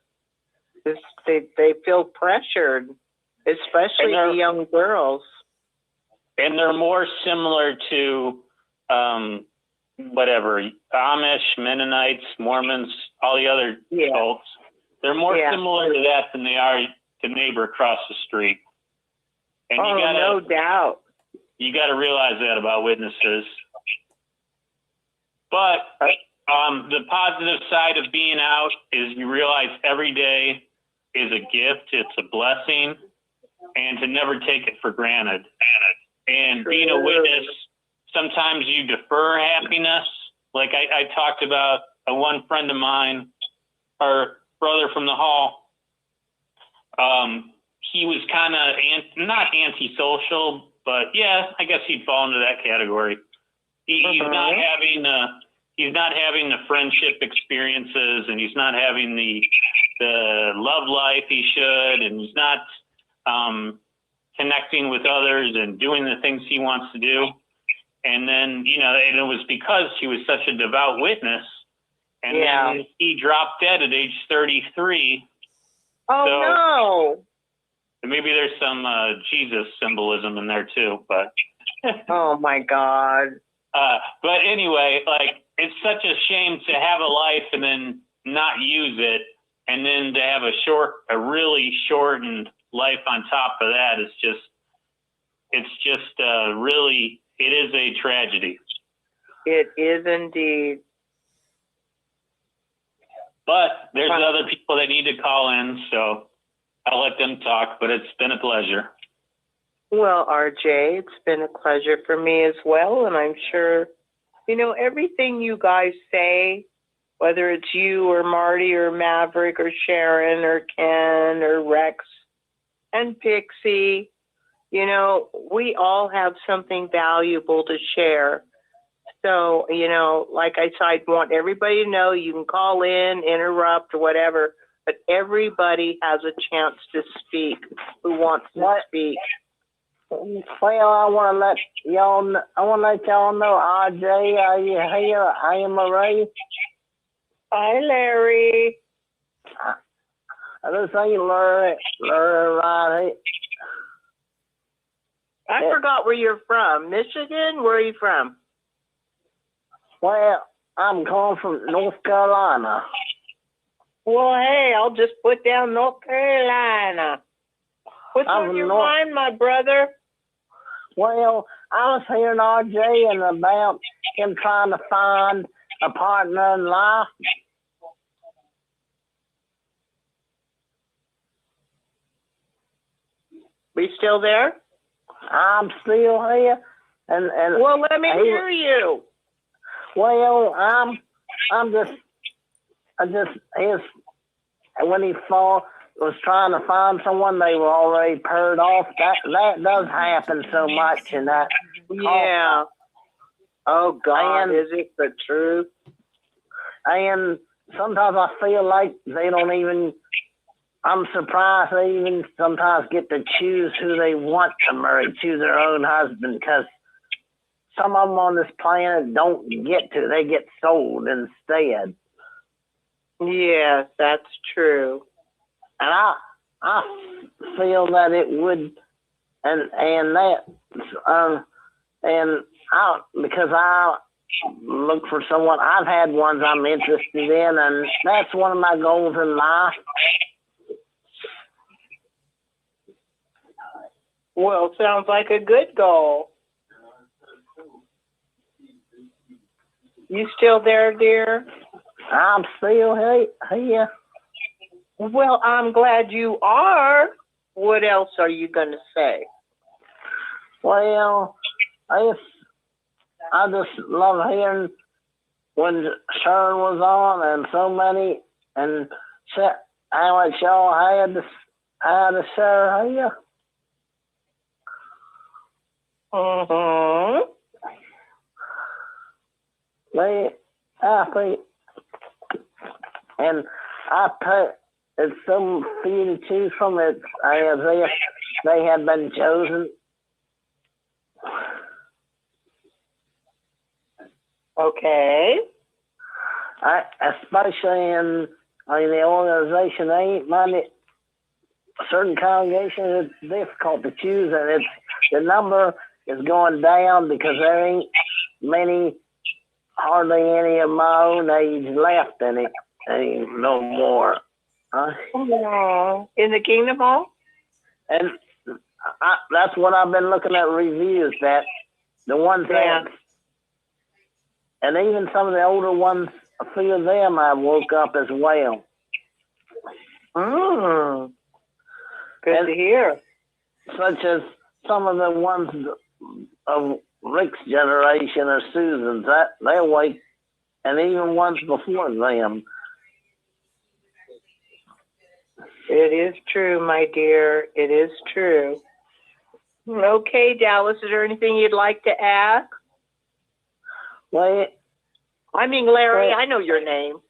They feel pressured, especially the young girls. And they're more similar to whatever, Amish, Mennonites, Mormons, all the other cults. They're more similar to that than they are the neighbor across the street. And no doubt. You got to realize that about witnesses. But the positive side of being out is you realize every day is a gift. It's a blessing, and to never take it for granted. And being a witness, sometimes you defer happiness. Like I talked about one friend of mine, our brother from the hall. He was kind of not antisocial, but yeah, I guess he'd fall into that category. He's not having the friendship experiences, and he's not having the love life he should, and he's not connecting with others and doing the things he wants to do. And then, you know, and it was because he was such a devout witness. And then he dropped dead at age 33. Oh, no. Maybe there's some Jesus symbolism in there too, but. Oh my God. But anyway, like, it's such a shame to have a life and then not use it, and then to have a really shortened life on top of that. It is a tragedy. It is indeed. But there's other people that need to call in, so I'll let them talk, but it's been a pleasure. Well, RJ, it's been a pleasure for me as well, and I'm sure, you know, everything you guys say, whether it's you or Marty or Maverick or Sharon or Ken or Rex and Pixie, you know, we all have something valuable to share. So, you know, like I said, I want everybody to know you can call in, interrupt, or whatever, but everybody has a chance to speak who wants to speak. Well, I want to let y'all know, RJ, are you here? I am Marie. Hi, Larry. I just say Larry right here. I forgot where you're from. Michigan? Where are you from? Well, I'm calling from North Carolina. Well, hey, I'll just put down North Carolina. What's on your mind, my brother? Well, I was hearing RJ and about him trying to find a partner in life. We still there? I'm still here, and well, let me hear you. Well, I just when he was trying to find someone, they were already paired off. That does happen so much, and that. Yeah. Oh God, and, is it the truth? And sometimes I feel like they don't even. I'm surprised they even sometimes get to choose who they want to marry, choose their own husband, because some of them on this planet don't get to. They get sold instead. Yes, that's true. And I feel that it would, and that, because I look for someone. I've had ones I'm interested in, and that's one of my goals in life. Well, sounds like a good goal. You still there, dear? I'm still here. Well, I'm glad you are. What else are you going to say? Well, I just love hearing when Sharon was on and so many, and how much y'all had to share here. Mm-hmm. And I put it's so for you to choose from. It's as if they had been chosen. Okay. Especially in the organization, they ain't money. Certain congregations, it's difficult to choose, and the number is going down because there ain't hardly any of my own age left in it. Ain't no more. In the Kingdom Hall? And that's what I've been looking at reviews, that the ones that, and even some of the older ones, a few of them I woke up as well. Good to hear. Such as some of the ones of Rick's generation or Susan's, that they're awake, and even ones before them. It is true, my dear. It is true. Okay, Dallas, is there anything you'd like to add? Well, I mean, Larry, I know your name.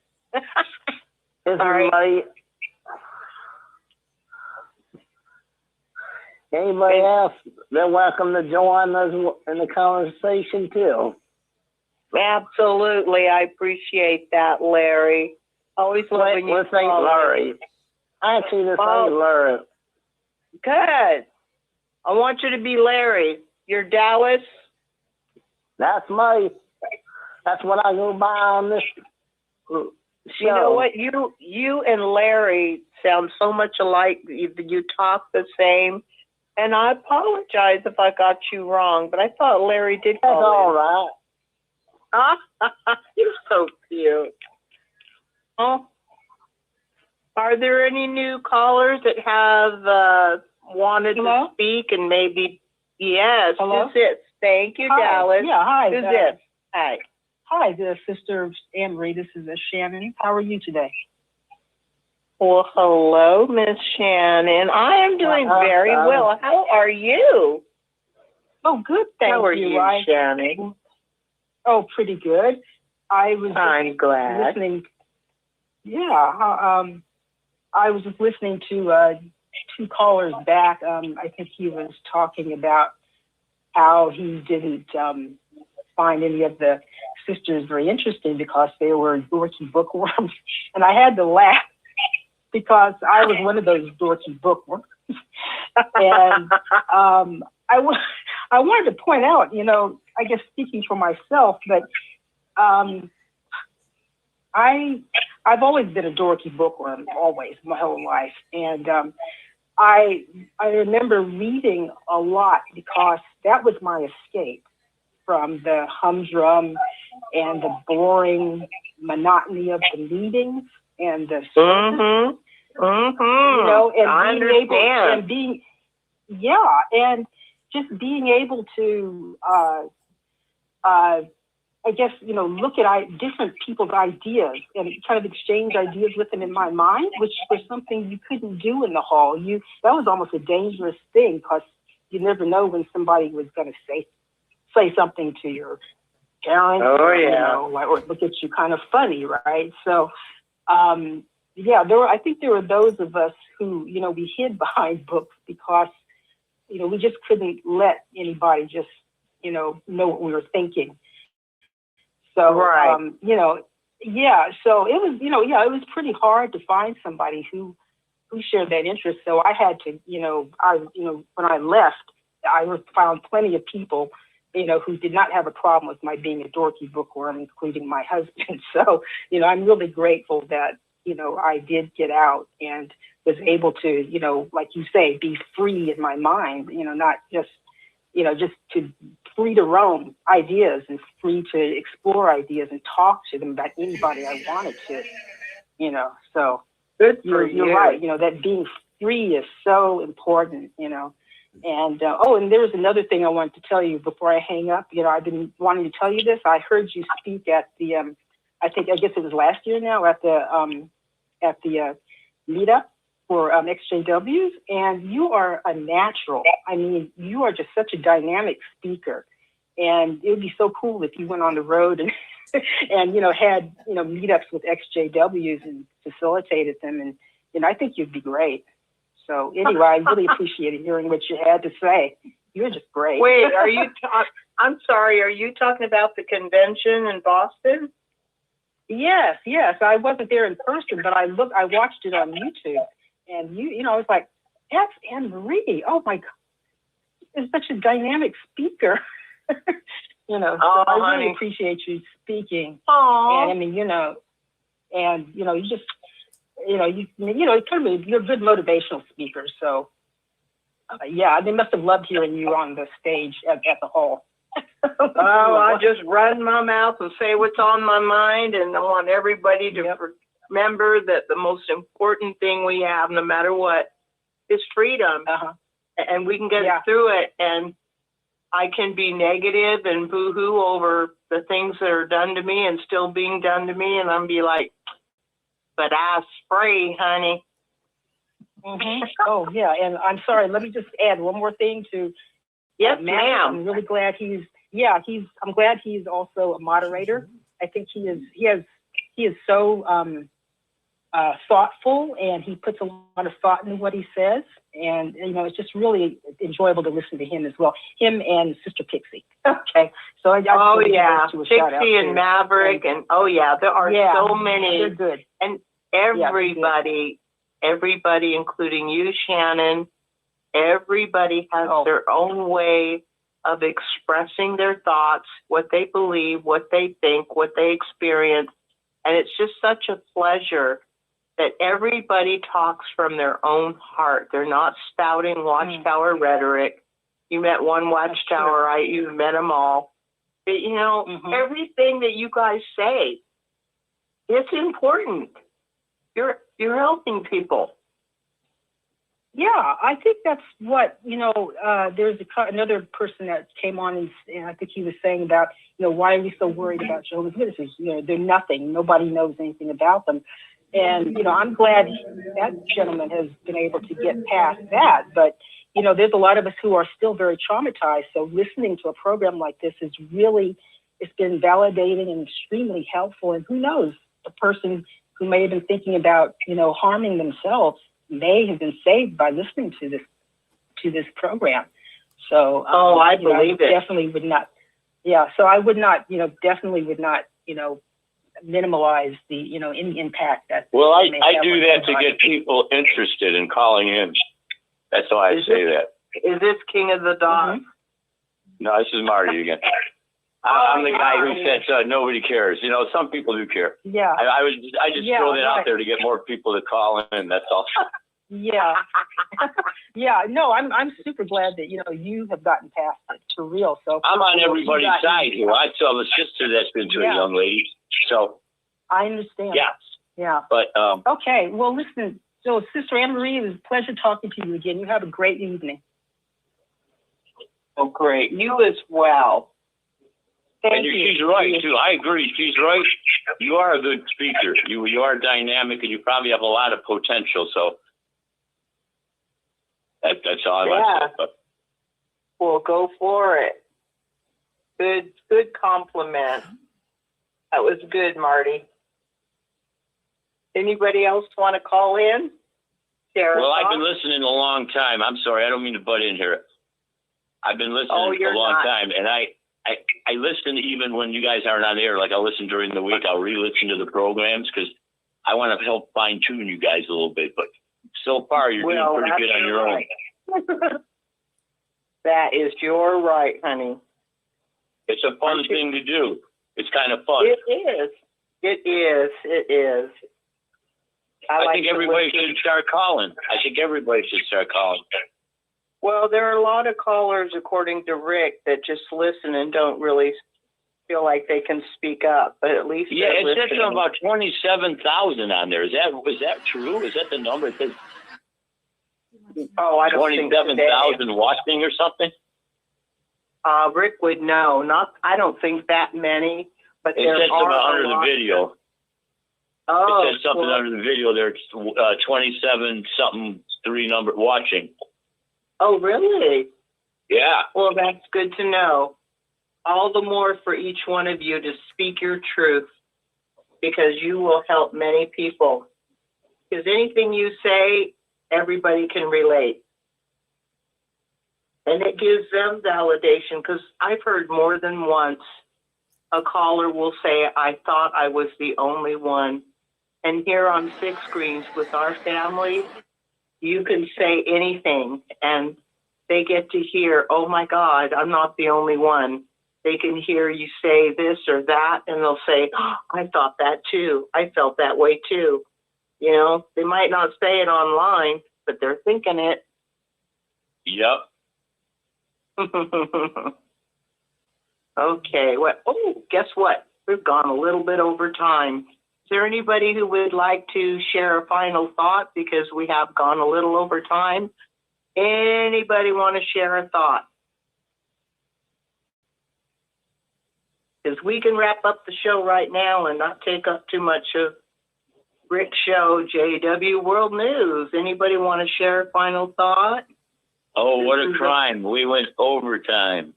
Sorry. Anybody else, they're welcome to join us in the conversation too. Absolutely. I appreciate that, Larry. Always love when you Let's say Larry. Actually, let's say Larry. Good. I want you to be Larry. You're Dallas? That's me. That's what I go by on this show. You know what? You and Larry sound so much alike. You talk the same. And I apologize if I got you wrong, but I thought Larry did call. That's all right. You're so cute. Oh, are there any new callers that have wanted to speak and maybe? Yes. Hello? Who's this? Thank you, Hi. Dallas. Yeah. Hi. Who's this? Hi. Hi, this is Sister Anne Marie. This is Shannon. How are you today? Well, hello, Miss Shannon. I am doing very well. How are you? Oh, good. Thank How are you. Shannon? Oh, pretty good. I'm glad. Listening. Yeah. I was just listening to two callers back. I think he was talking about how he didn't find any of the sisters very interesting because they were dorky bookworms, and I had to laugh because I was one of those dorky bookworms. And I wanted to point out, I guess speaking for myself, that I've always been a dorky bookworm, always, my whole life. And I remember reading a lot because that was my escape from the humdrum and the boring monotony of the meetings and the service. Mm-hmm. And I understand. yeah, and just being able to, I guess, look at different people's ideas and kind of exchange ideas with them in my mind, which was something you couldn't do in the hall. That was almost a dangerous thing because you never know when somebody was going to say something to your parents. Oh, yeah. Or look at you kind of funny, right? So, I think there were those of us who, we hid behind books because, we just couldn't let anybody just, know what we were thinking. So, right. So it was, it was pretty hard to find somebody who shared that interest. So I had to, when I left, I found plenty of people, who did not have a problem with my being a dorky bookworm, including my husband. So, I'm really grateful that, I did get out and was able to, like you say, be free in my mind, not just, just to free to roam ideas and free to explore ideas and talk to them about anybody I wanted to, so Good you're right. That being free is so important, and, and there was another thing I wanted to tell you before I hang up. I've been wanting to tell you this. I heard you speak at the, I guess it was last year now at the meetup for XJWs, and you are a natural. I mean, you are just such a dynamic speaker, and it would be so cool if you went on the road and and had meetups with XJWs and facilitated them, and I think you'd be great. So anyway, I really appreciated hearing what you had to say. You're just great. Wait, I'm sorry, are you talking about the convention in Boston? Yes. I wasn't there in person, but I watched it on YouTube. And I was like, that's Anne Marie. Oh my God, she's such a dynamic speaker. So I really appreciate you speaking. Aww. And I mean, you just, you're a good motivational speaker. So, they must have loved hearing you on the stage at the hall. I just run my mouth and say what's on my mind, and I want everybody to remember that the most important thing we have, no matter what, is freedom. And we can get through it. And I can be negative and boo-hoo over the things that are done to me and still being done to me, and I'm be like, but I free, honey. Mm-hmm. Oh yeah, and I'm sorry. Let me just add one more thing to. Yes, Matt. ma'am. I'm really glad I'm glad he's also a moderator. I think he is so thoughtful, and he puts a lot of thought into what he says. And, it's just really enjoyable to listen to him as well. Him and Sister Pixie. Okay. So Pixie and Maverick. And there are so many. They're good. And everybody, including you, Shannon, everybody has their own way of expressing their thoughts, what they believe, what they think, what they experience. And it's just such a pleasure that everybody talks from their own heart. They're not spouting Watchtower rhetoric. You met one Watchtower, right? You met them all. But, everything that you guys say, it's important. You're helping people. Yeah, I think that's what, there's another person that came on and I think he was saying about, why are we so worried about Jehovah's Witnesses? They're nothing. Nobody knows anything about them. And, I'm glad that gentleman has been able to get past that. But, there's a lot of us who are still very traumatized. So listening to a program like this is really, it's been validating and extremely helpful. And who knows, the person who may have been thinking about, harming themselves may have been saved by listening to this program. So, I believe it. Definitely would not. Yeah. So I would not, definitely would not, minimize the, any impact that. Well, I do that to get people interested in calling in. That's why I say that. Is this King of the Dogs? No, this is Marty again. I'm the guy who said nobody cares. Some people do care. Yeah. I just throw that out there to get more people to call in. That's all. Yeah. No, I'm super glad that you have gotten past it for real. So I'm on everybody's side here. I saw the sister that's been to a young lady. So I understand. Yeah. But okay. Well, listen. So, Sister Anne Marie, it was a pleasure talking to you again. You have a great evening. Oh, great. You as well. Thank you. She's right, too. I agree. She's right. You are a good speaker. You are dynamic, and you probably have a lot of potential. So that's all I want to say. Well, go for it. Good compliment. That was good, Marty. Anybody else want to call in? Well, I've been listening a long time. I'm sorry. I don't mean to butt in here. I've been listening a long time, and I listen even when you guys aren't on air. Like, I'll listen during the week. I'll re-listen to the programs because I want to help fine-tune you guys a little bit. But so far, you're doing pretty good on your own. That is your right, honey. It's a fun thing to do. It's kind of fun. It is. It is. It is. I think everybody should start calling. Well, there are a lot of callers, according to Rick, that just listen and don't really feel like they can speak up. But at least it says about 27,000 on there. Is that true? Is that the number? It says I don't think 27,000 watching or something. Rick would know. I don't think that many, but it says something under the video. Oh, it says something under the video there. 27 something 3 number watching. Oh, really? Yeah. Well, that's good to know. All the more for each one of you to speak your truth, because you will help many people. Because anything you say, everybody can relate. And it gives them validation, because I've heard more than once a caller will say, I thought I was the only one. And here on Six Screens with our family, you can say anything and they get to hear, oh my God, I'm not the only one. They can hear you say this or that, and they'll say, oh, I thought that too. I felt that way too. You know, they might not say it online, but they're thinking it. Yep. Okay. Guess what? We've gone a little bit over time. Is there anybody who would like to share a final thought, because we have gone a little over time? Anybody want to share a thought? Because we can wrap up the show right now and not take up too much of Rick's show, JW World News. Anybody want to share a final thought? Oh, what a crime. We went overtime.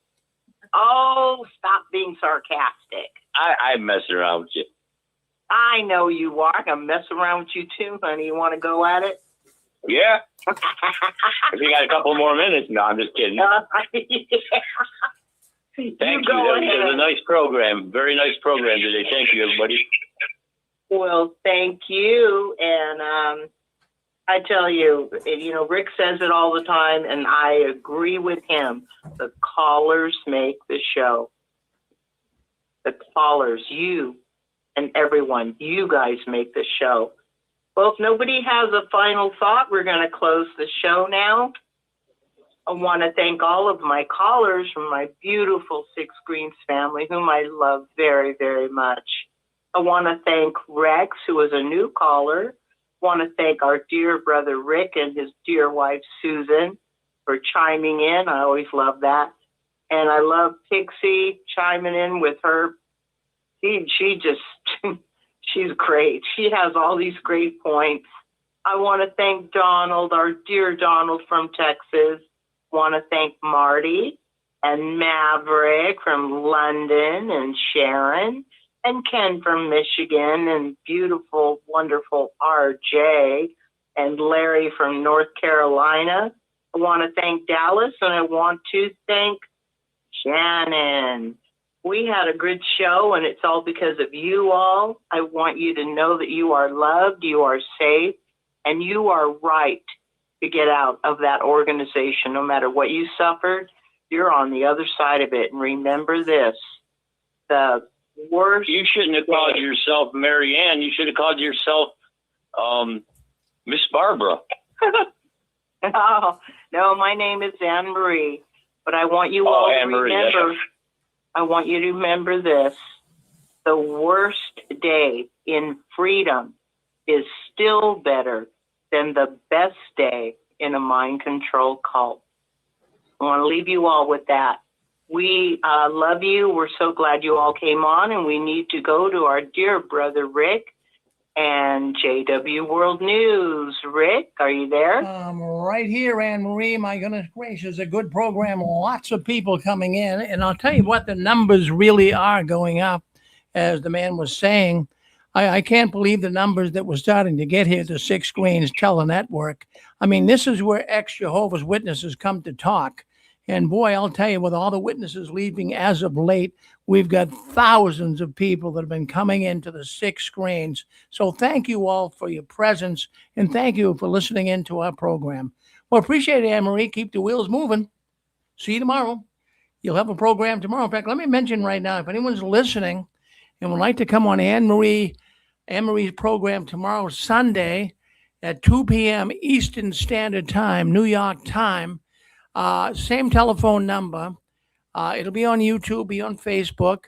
Oh, stop being sarcastic. I mess around with you. I know you are. I'm going to mess around with you too, honey. You want to go at it? Yeah. If you got a couple more minutes. No, I'm just kidding. Thank you. That was a nice program. Very nice program today. Thank you, everybody. Well, thank you. And I tell you, Rick says it all the time, and I agree with him. The callers make the show. The callers, you and everyone, you guys make the show. Well, if nobody has a final thought, we're going to close the show now. I want to thank all of my callers from my beautiful Six Screens family, whom I love very, very much. I want to thank Rex, who is a new caller. I want to thank our dear brother Rick and his dear wife Susan for chiming in. I always love that. And I love Pixie chiming in with her. She's great. She has all these great points. I want to thank Donald, our dear Donald from Texas. I want to thank Marty and Maverick from London and Sharon and Ken from Michigan and beautiful, wonderful RJ and Larry from North Carolina. I want to thank Dallas, and I want to thank Shannon. We had a good show, and it's all because of you all. I want you to know that you are loved, you are safe, and you are right to get out of that organization. No matter what you suffered, you're on the other side of it. And remember this, the worst... You shouldn't have called yourself Mary Ann. You should have called yourself Miss Barbara. No, my name is Anne Marie. But I want you all to remember... I want you to remember this. The worst day in freedom is still better than the best day in a mind control cult. I want to leave you all with that. We love you. We're so glad you all came on, and we need to go to our dear brother Rick and JW World News. Rick, are you there? I'm right here, Anne Marie. My goodness gracious, a good program. Lots of people coming in. And I'll tell you what, the numbers really are going up, as the man was saying. I can't believe the numbers that were starting to get here to 6 Screens Telenetwork. I mean, this is where ex-Jehovah's Witnesses come to talk. And boy, I'll tell you, with all the witnesses leaving as of late, we've got thousands of people that have been coming into the 6 Screens. So thank you all for your presence, and thank you for listening in to our program. Well, appreciate it, Anne-Marie. Keep the wheels moving. See you tomorrow. You'll have a program tomorrow. In fact, let me mention right now, if anyone's listening and would like to come on Anne-Marie's program tomorrow, Sunday, at 2 p.m. Eastern Standard Time, New York time, same telephone number. It'll be on YouTube, be on Facebook.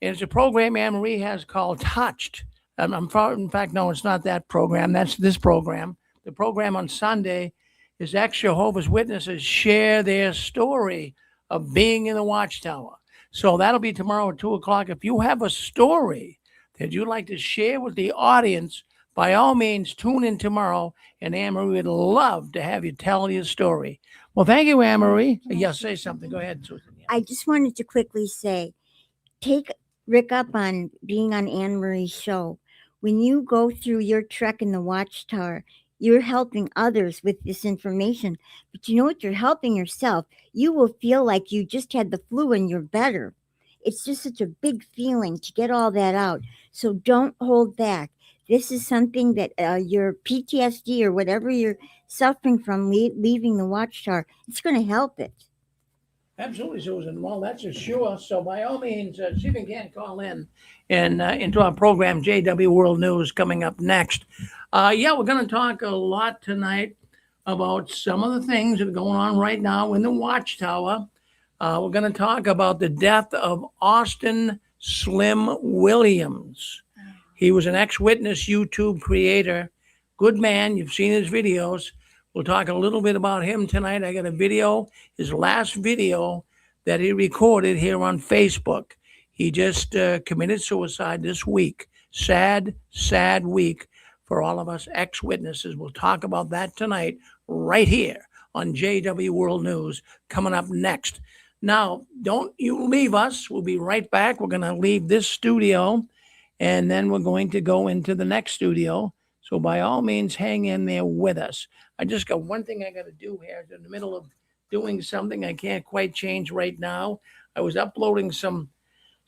And it's a program Anne-Marie has called Touched. In fact, no, it's not that program. That's this program. The program on Sunday is ex-Jehovah's Witnesses share their story of being in the Watchtower. So that'll be tomorrow at 2 o'clock. If you have a story that you'd like to share with the audience, by all means, tune in tomorrow, and Anne-Marie would love to have you tell your story. Well, thank you, Anne-Marie. Yes, say something. Go ahead, Susan. I just wanted to quickly say, take Rick up on being on Anne-Marie's show. When you go through your trek in the Watchtower, you're helping others with this information. But you know what? You're helping yourself. You will feel like you just had the flu and you're better. It's just such a big feeling to get all that out. So don't hold back. This is something that your PTSD or whatever you're suffering from leaving the Watchtower, it's going to help it. Absolutely, Susan. Well, that's for sure. So by all means, see if you can call in and into our program, JW World News, coming up next. We're going to talk a lot tonight about some of the things that are going on right now in the Watchtower. We're going to talk about the death of Austin Slim Williams. He was an ex-witness YouTube creator. Good man. You've seen his videos. We'll talk a little bit about him tonight. I got a video, his last video that he recorded here on Facebook. He just committed suicide this week. Sad, sad week for all of us ex-witnesses. We'll talk about that tonight right here on JW World News, coming up next. Now, don't you leave us. We'll be right back. We're going to leave this studio, and then we're going to go into the next studio. So by all means, hang in there with us. I just got one thing I got to do here. In the middle of doing something I can't quite change right now. I was uploading some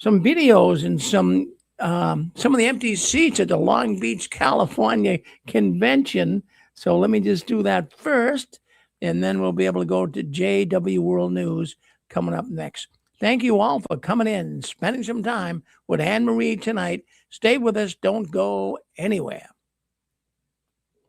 videos and some of the empty seats at the Long Beach, California convention. So let me just do that first, and then we'll be able to go to JW World News coming up next. Thank you all for coming in and spending some time with Anne-Marie tonight. Stay with us. Don't go anywhere.